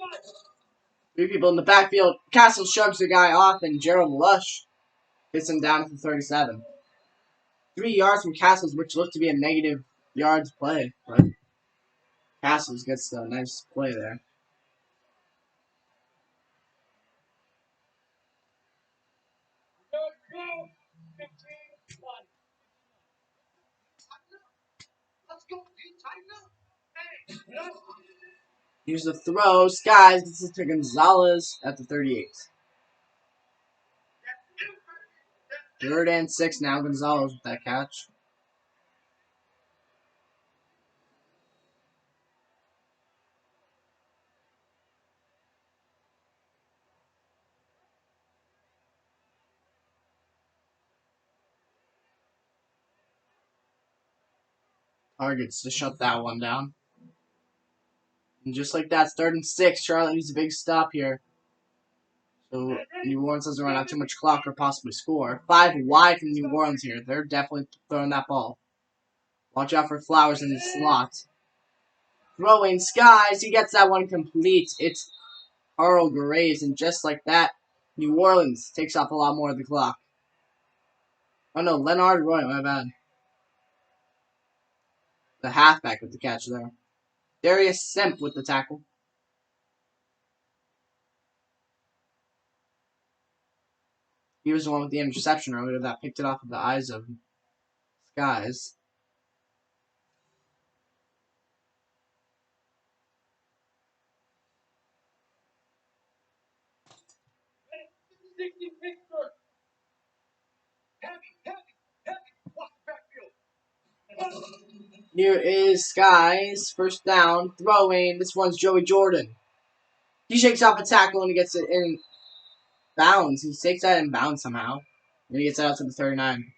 3 people in the backfield. Castle shrugs the guy off, and Gerald Lush hits him down at the 37. 3 yards from Castles, which looked to be a negative yards play, but Castles gets the nice play there. Here's the throw. Skies gets it to Gonzalez at the 38. Third and 6 now. Gonzalez with that catch. Targets to shut that one down. And just like that, it's 3rd and 6. Charlotte needs a big stop here. So New Orleans doesn't run out too much clock or possibly score. 5 wide from New Orleans here. They're definitely throwing that ball. Watch out for Flowers in the slot. Throwing Skies. He gets that one complete. It's Earl Graves. And just like that, New Orleans takes off a lot more of the clock. Oh no, Leonard Roy, my bad. The halfback with the catch there. Darius Semp with the tackle. He was the one with the interception earlier that picked it off of the eyes of Skies. Here is Skies. First down. Throwing. This one's Joey Jordan. He shakes off a tackle and he gets it in bounds. He takes that in bounds somehow. And he gets it out to the 39.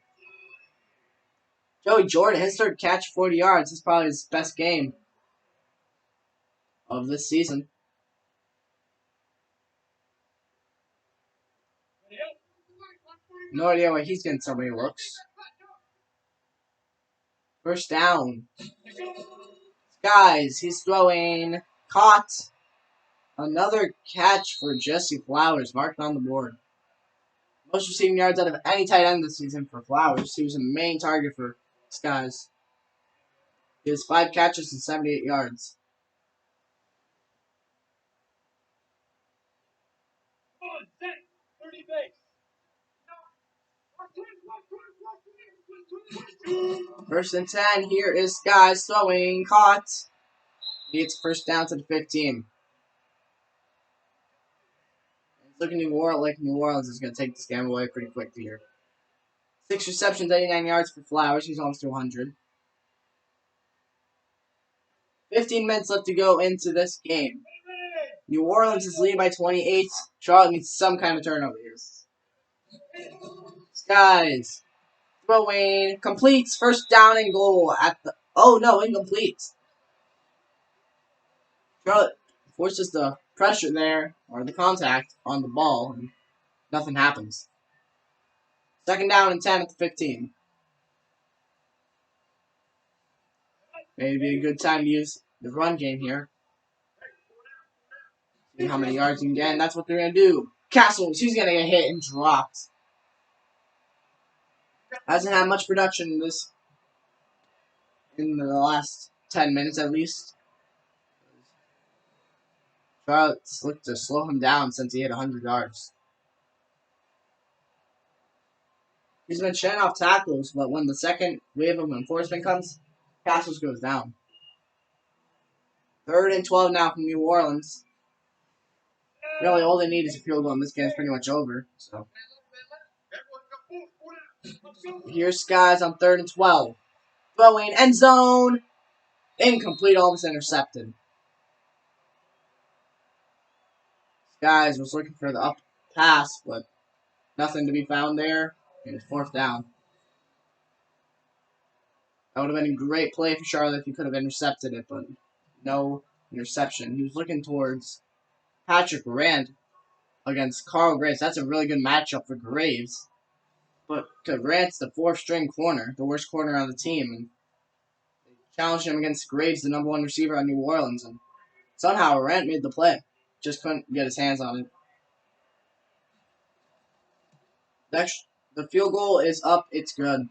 Joey Jordan, his third catch, 40 yards. This is probably his best game of this season. No idea why he's getting so many looks. First down. Guys, he's throwing. Caught. Another catch for Jesse Flowers, marked on the board. Most receiving yards out of any tight end this season for Flowers. He was the main target for Skies. He has 5 catches and 78 yards. First and 10. Here is Skies throwing. Caught. He gets first down to the 15. It's looking New Orleans is going to take this game away pretty quickly here. 6 receptions, 89 yards for Flowers. He's almost to 100. 15 minutes left to go into this game. New Orleans is leading by 28. Charlotte needs some kind of turnover here. Skies. Throwing. Completes. First down and goal at the... Oh, no. Incomplete. Charlotte forces the pressure there, or the contact, on the ball, and nothing happens. Second down and 10 at the 15. Maybe a good time to use the run game here. See how many yards you can get, and that's what they're going to do. Castles, he's going to get hit and dropped. Hasn't had much production in the last 10 minutes at least. Charlotte's looked to slow him down since he hit 100 yards. He's been shedding off tackles, but when the second wave of enforcement comes, Castles goes down. 3rd and 12 now from New Orleans. Really, all they need is a field goal, and this game's pretty much over. So here's Skies on 3rd and 12. Throwing end zone. Incomplete, almost intercepted. Skies was looking for the up pass, but nothing to be found there. And it's 4th down. That would have been a great play for Charlotte if he could have intercepted it, but no interception. He was looking towards Patrick Grant against Carl Graves. That's a really good matchup for Graves. But Grant's the 4th string corner, the worst corner on the team. And they challenged him against Graves, the number 1 receiver on New Orleans. And somehow Grant made the play. Just couldn't get his hands on it. The field goal is up. It's good.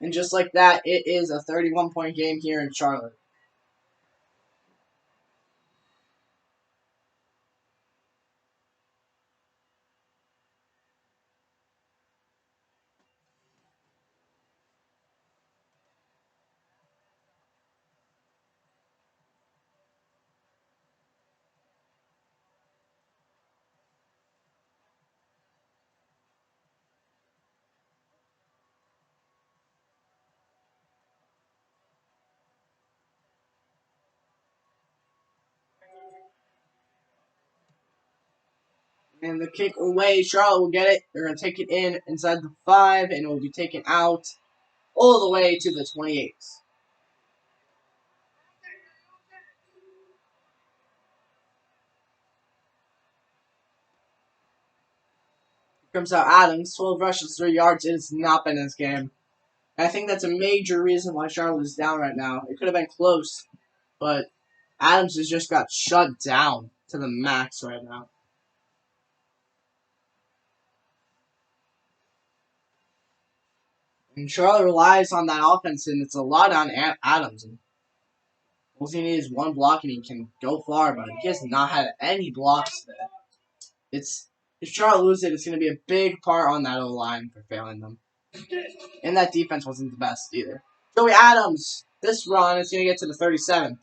And just like that, it is a 31-point game here in Charlotte. And the kick away, Charlotte will get it. They're going to take it in inside the 5, and it will be taken out all the way to the 28. Comes out Adams, 12 rushes, 3 yards. It has not been in this game. And I think that's a major reason why Charlotte is down right now. It could have been close, but Adams has just got shut down to the max right now. And Charlotte relies on that offense, and it's a lot on Adams. And all he needs is 1 block, and he can go far, but he has not had any blocks there. If Charlotte loses it, it's going to be a big part on that O-line for failing them. And that defense wasn't the best either. Joey Adams, this run is going to get to the 37.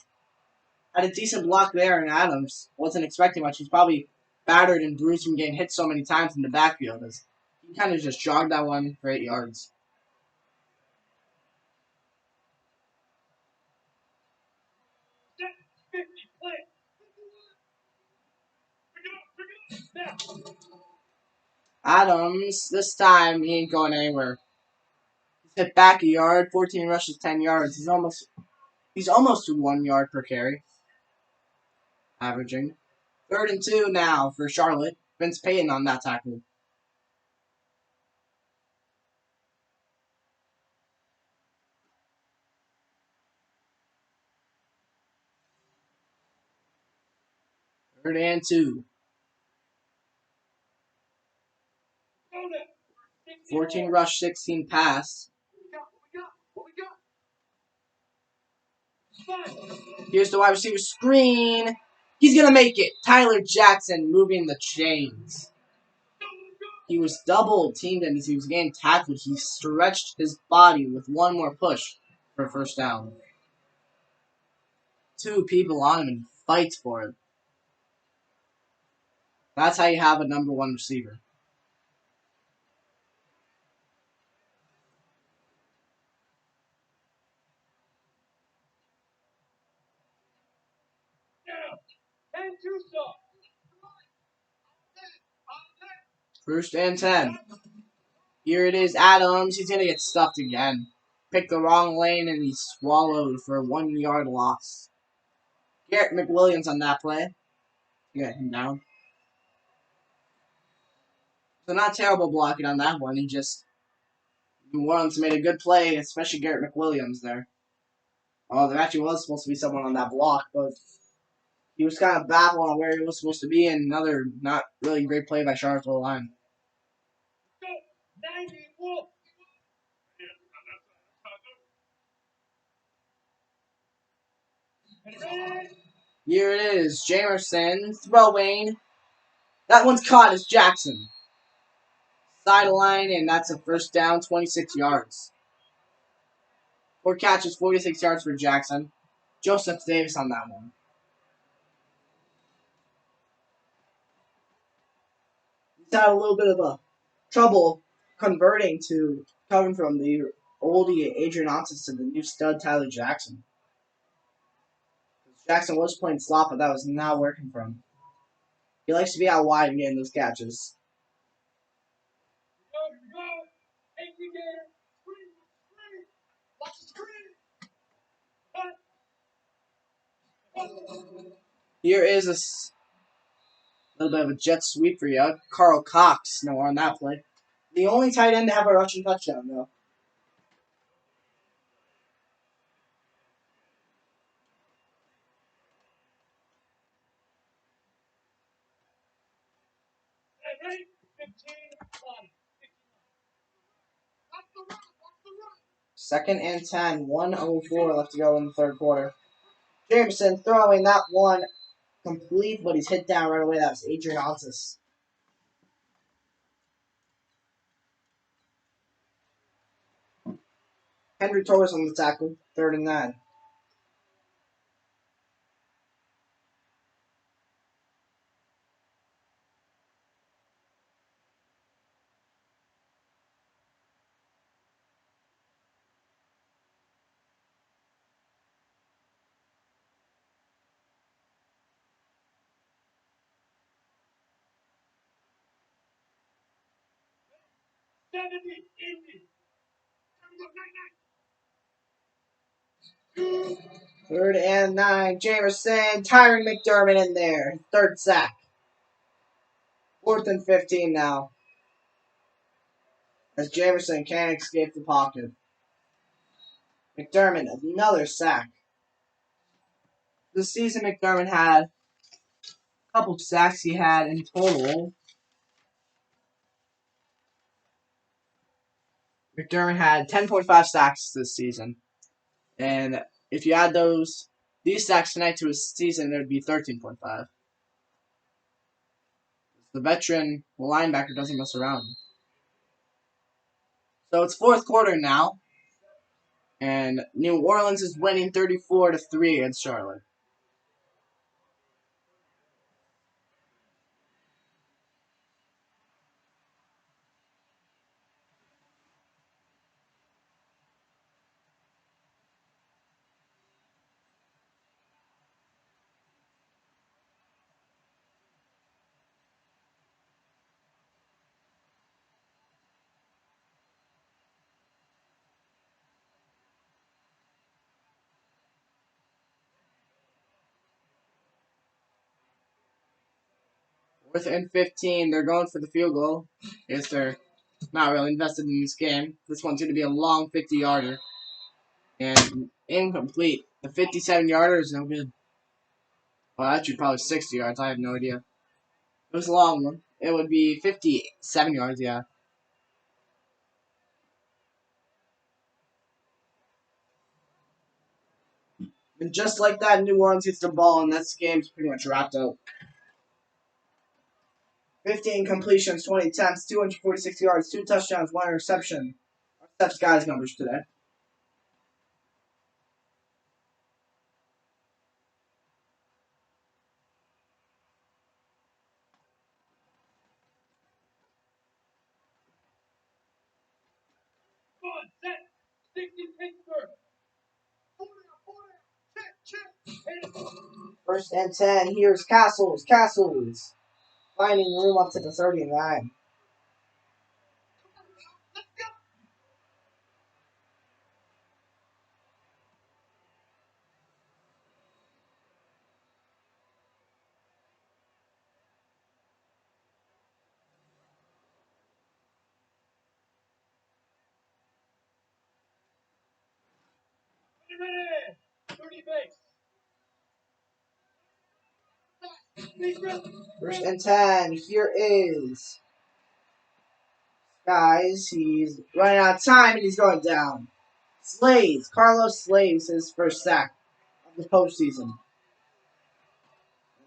Had a decent block there, and Adams wasn't expecting much. He's probably battered and bruised from getting hit so many times in the backfield. As he kind of just jogged that one for 8 yards. Adams, this time he ain't going anywhere. He's hit back a yard, 14 rushes, 10 yards. He's almost to 1 yard per carry, averaging. 3rd and 2 now for Charlotte. Vince Payton on that tackle. Third and 2. 14 rush, 16 pass. Here's the wide receiver screen. He's going to make it. Tyler Jackson moving the chains. He was double teamed, and as he was getting tackled, he stretched his body with one more push for a first down. 2 people on him and fights for it. That's how you have a number 1 receiver. First and 10. Here it is, Adams. He's going to get stuffed again. Picked the wrong lane, and he swallowed for a 1 yard loss. Garrett McWilliams on that play. Get him down. So not terrible blocking on that one. He just New Orleans made a good play, especially Garrett McWilliams there. Oh, there actually was supposed to be someone on that block, but he was kind of baffled on where he was supposed to be, and another not really great play by Charlottesville line. Here it is, Jamerson throwing. That one's caught as Jackson. Sideline, and that's a first down, 26 yards. 4 catches, 46 yards for Jackson. Joseph Davis on that one. He's had a little bit of a trouble converting to coming from the oldie Adrian Onsis to the new stud Tyler Jackson. Jackson was playing slot, but that was not working for him. He likes to be out wide and getting those catches. Here is a little bit of a jet sweep for you. Carl Cox, no on that play. The only tight end to have a rushing touchdown, though. Second and 10, 1:04 left to go in the third quarter. Jameson throwing that one complete, but he's hit down right away. That was Adrian Onsis. Henry Torres on the tackle, 3rd and 9. Third and 9. Jamerson, Tyron McDermott in there. 3rd sack. 4th and 15 now. As Jamerson can't escape the pocket. McDermott, another sack. This season, McDermott had a couple sacks he had in total. McDermott had 10.5 sacks this season. And if you add these sacks tonight to his season, it would be 13.5. The veteran linebacker doesn't mess around. So it's 4th quarter now. And New Orleans is winning 34-3 against Charlotte. 4th and 15. They're going for the field goal. I guess they're not really invested in this game. This one's going to be a long 50-yarder. And incomplete. The 57-yarder is no good. Well, actually, probably 60 yards. I have no idea. It was a long one. It would be 57 yards, yeah. And just like that, New Orleans gets the ball, and this game's pretty much wrapped up. 15 completions, 20 attempts, 246 yards, 2 touchdowns, 1 interception. Our Steph's guys numbers today. First and 10. Here's Castles. Castles finding room up to the 39. First and 10. Here is guys. He's running out of time and he's going down. Slaves. Carlos Slaves, his first sack of the postseason.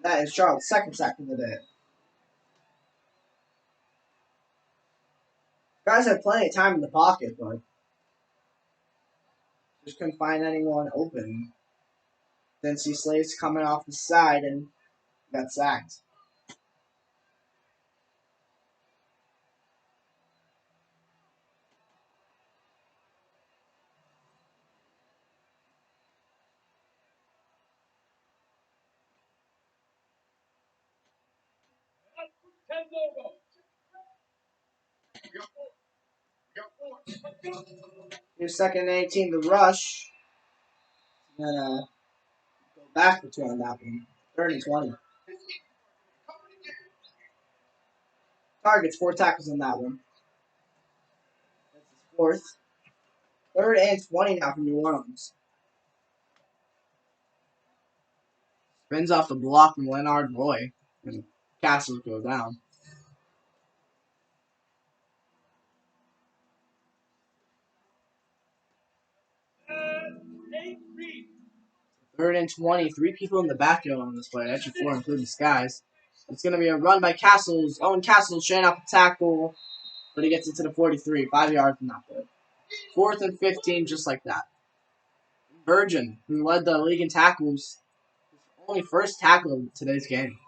That is Charlotte's second sack of the day. Guys had plenty of time in the pocket, but just couldn't find anyone open. Then see Slaves coming off the side and got sacked. Here's second and 18, the rush. Gonna go back for 2 on that one. 30 and 20. Targets, 4 tackles on that one. That's his fourth. 3rd and 20 now for New Orleans. Spins off the block from Leonard Boy. And Castles go down. Third and 20. 3 people in the backfield on this play. Actually 4, including Skies. It's going to be a run by Castles. Owen Castles straight off the tackle. But he gets it to the 43. 5 yards, not good. 4th and 15, just like that. Virgin, who led the league in tackles, only first tackle of today's game.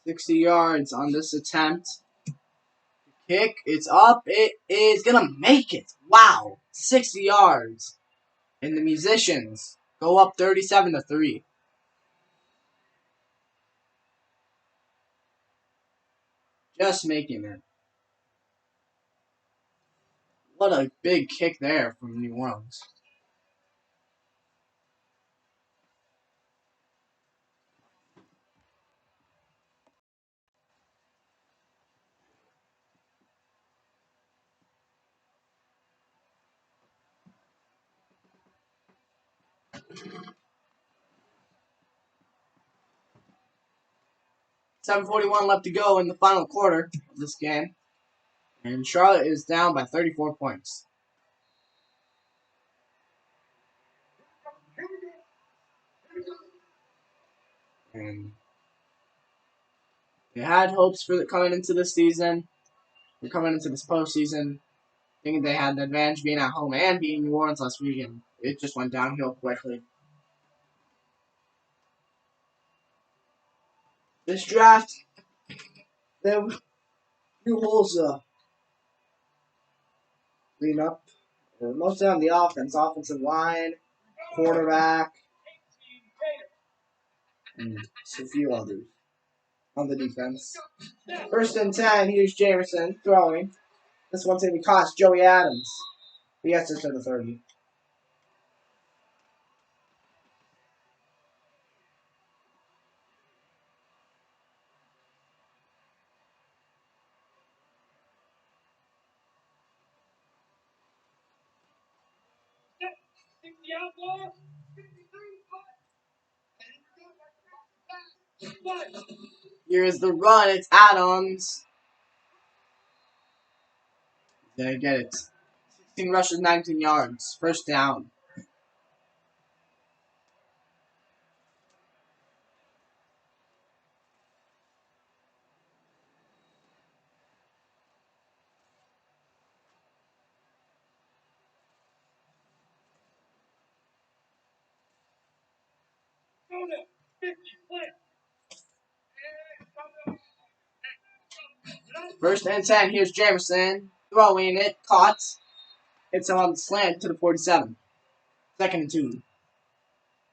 $60 yards on this attempt. Kick, it's up, it is gonna make it. Wow, 60 yards. And the Musicians go up 37-3. Just making it. What a big kick there from New Orleans. $7:41 left to go in the final quarter of this game. And Charlotte is down by 34 points. And they had hopes for coming into this season. They're coming into this postseason, thinking they had the advantage being at home and beating New Orleans last week, and it just went downhill quickly. This draft, the new holes lean up Mostly on the offense, offensive line, quarterback, and a few others on the defense. 1st and 10, here's Jamerson throwing. This one's going to be cost Joey Adams. He gets it to the 30. Here's the run. It's Adams. There you get it. 16 rushes, 19 yards. 1st down. First and 10. Here's Jamerson throwing it. Caught. Hits him on the slant to the 47. 2nd and 2.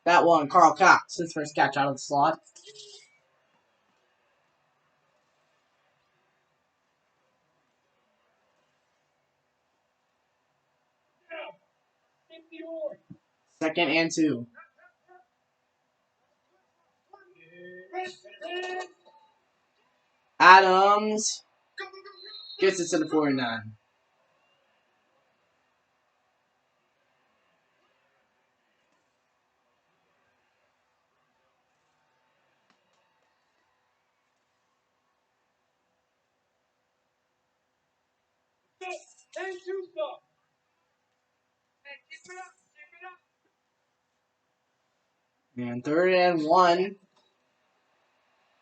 That one, Carl Cox. His first catch out of the slot. Second and 2. Adams gets it to the 49. And 3rd and 1.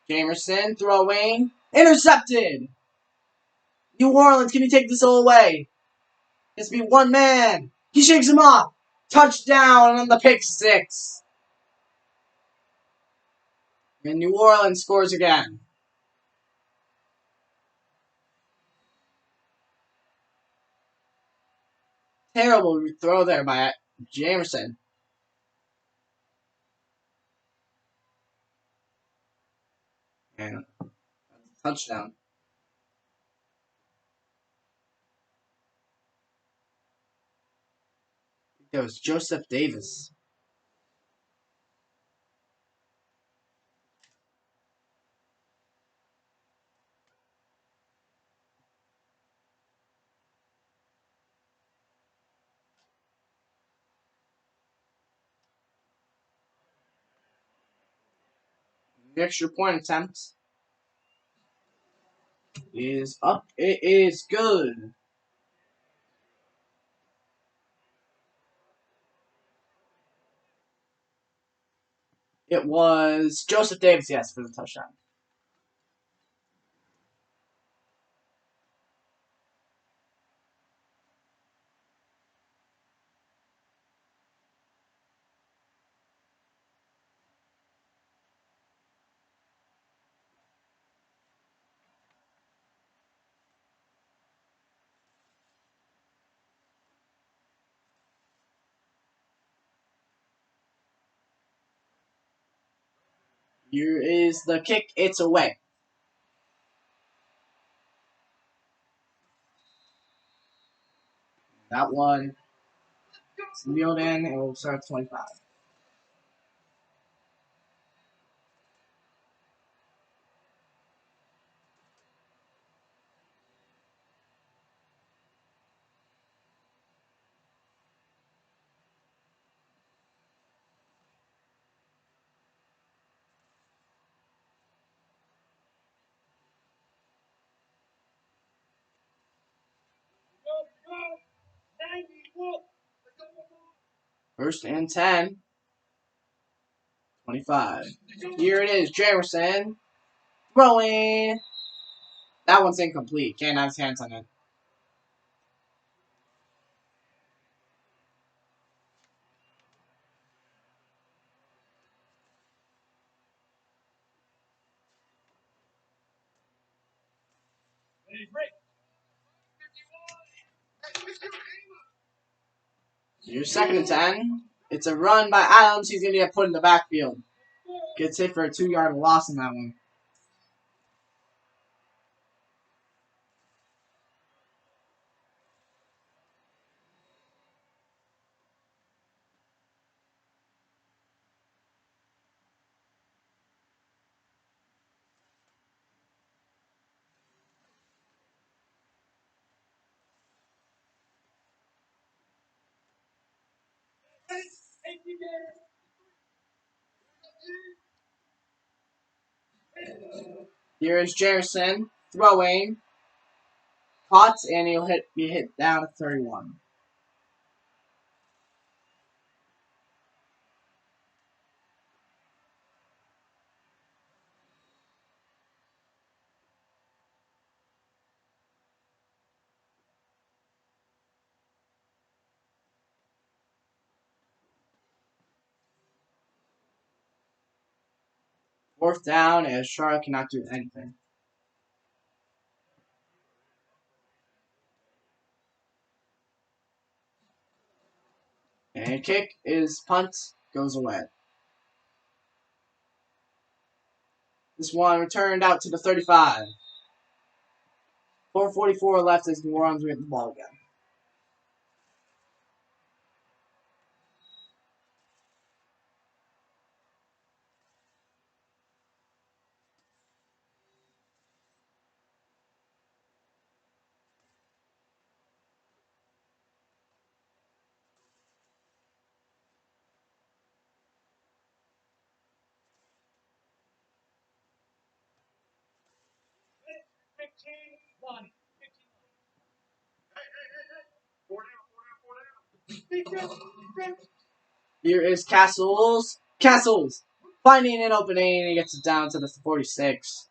Jamerson throwing. Intercepted! New Orleans, can you take this all away? It's be one man. He shakes him off. Touchdown on the pick 6. And New Orleans scores again. Terrible throw there by Jamerson. And touchdown. That was Joseph Davis. The extra point attempt is up. It is good. It was Joseph Davis, yes, for the touchdown. Here is the kick. It's away. That one. It's kneeled in. It will start 25. First and 10. 25. Here it is. Jamerson throwing. That one's incomplete. Can't have his hands on it. Your 2nd and 10. It's a run by Adams. He's going to get put in the backfield. Gets hit for a 2-yard loss in that one. Here is Jerison throwing. Caught, and he'll be hit down at 31. Fourth down, as Charlotte cannot do anything. And kick is punt, goes away. This one returned out to the 35. 4:44 left as New Orleans get the ball again. Here is Castles. Castles finding an opening, and he gets it down to the 46.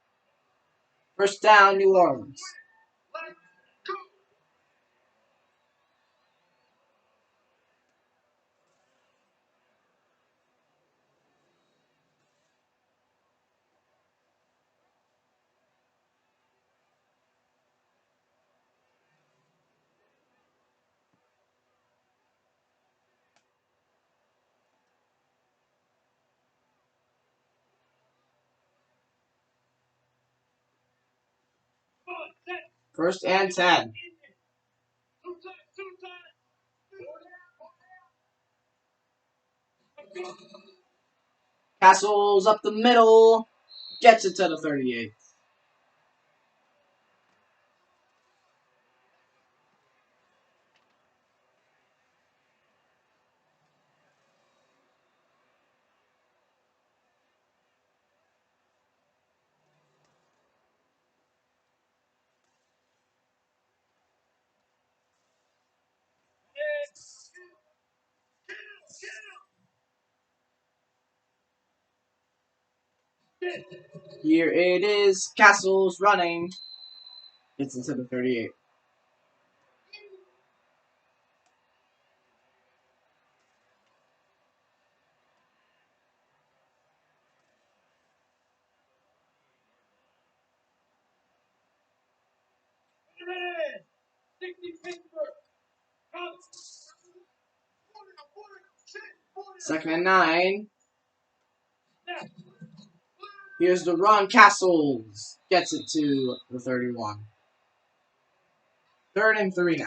First down, New Orleans. First and 10. Castles up the middle. Gets it to the 38. Here it is. Castles running. Gets into the 38. Second and 9. Here's the run. Castles gets it to the 31. 3rd and 3 now.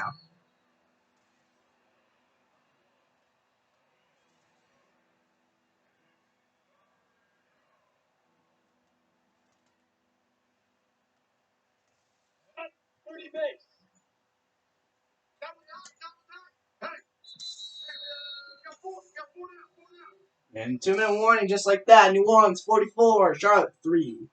And 2-minute warning, just like that. New Orleans 44, Charlotte 3.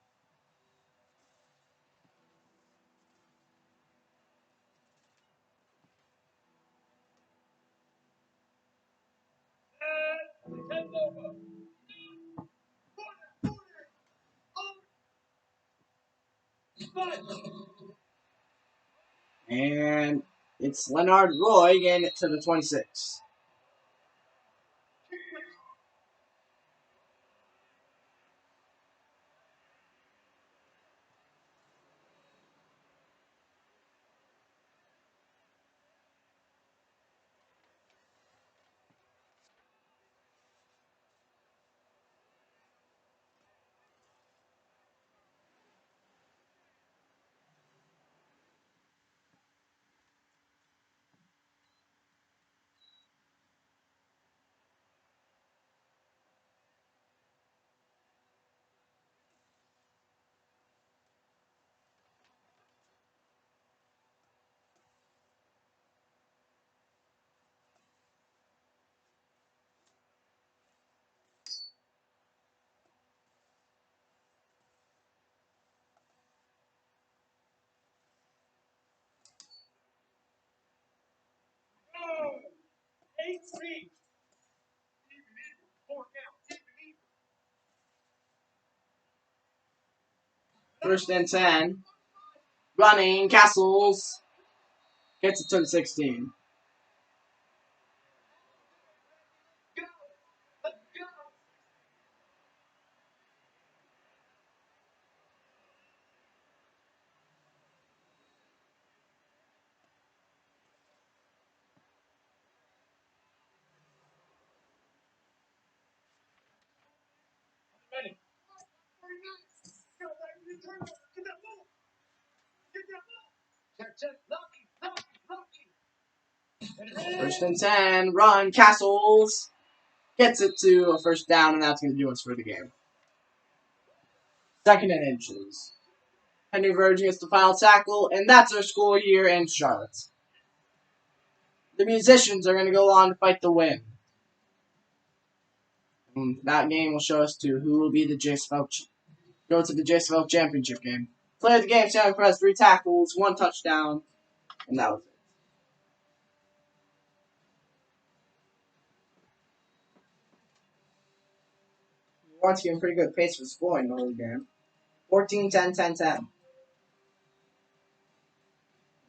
And it's Leonard Roy getting it to the 26. First and 10. Running, Castles. Gets it to the 16. First and 10. Run, Castles. Gets it to a first down, and that's going to do us for the game. Second and inches. Henry Virgin gets the final tackle, and that's our score here in Charlotte. The musicians are going to go on to fight the win. And that game will show us to who will be the JSFL go to the JSFL championship game. Player of the game, Shannon Perez, 3 tackles, 1 touchdown, and that was it. Once getting pretty good pace for scoring the whole game. 14, 10, 10, 10.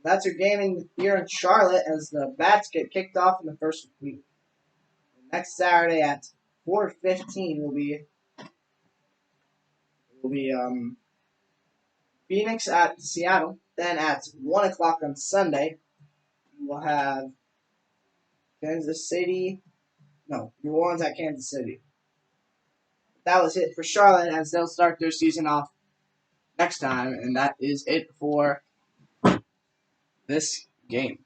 That's your game here in Charlotte as the Bats get kicked off in the first week. Next Saturday at 4:15 will be Phoenix at Seattle. Then at 1 o'clock on Sunday, we will have Kansas City. No, New Orleans at Kansas City. That was it for Charlotte as they'll start their season off next time, and that is it for this game.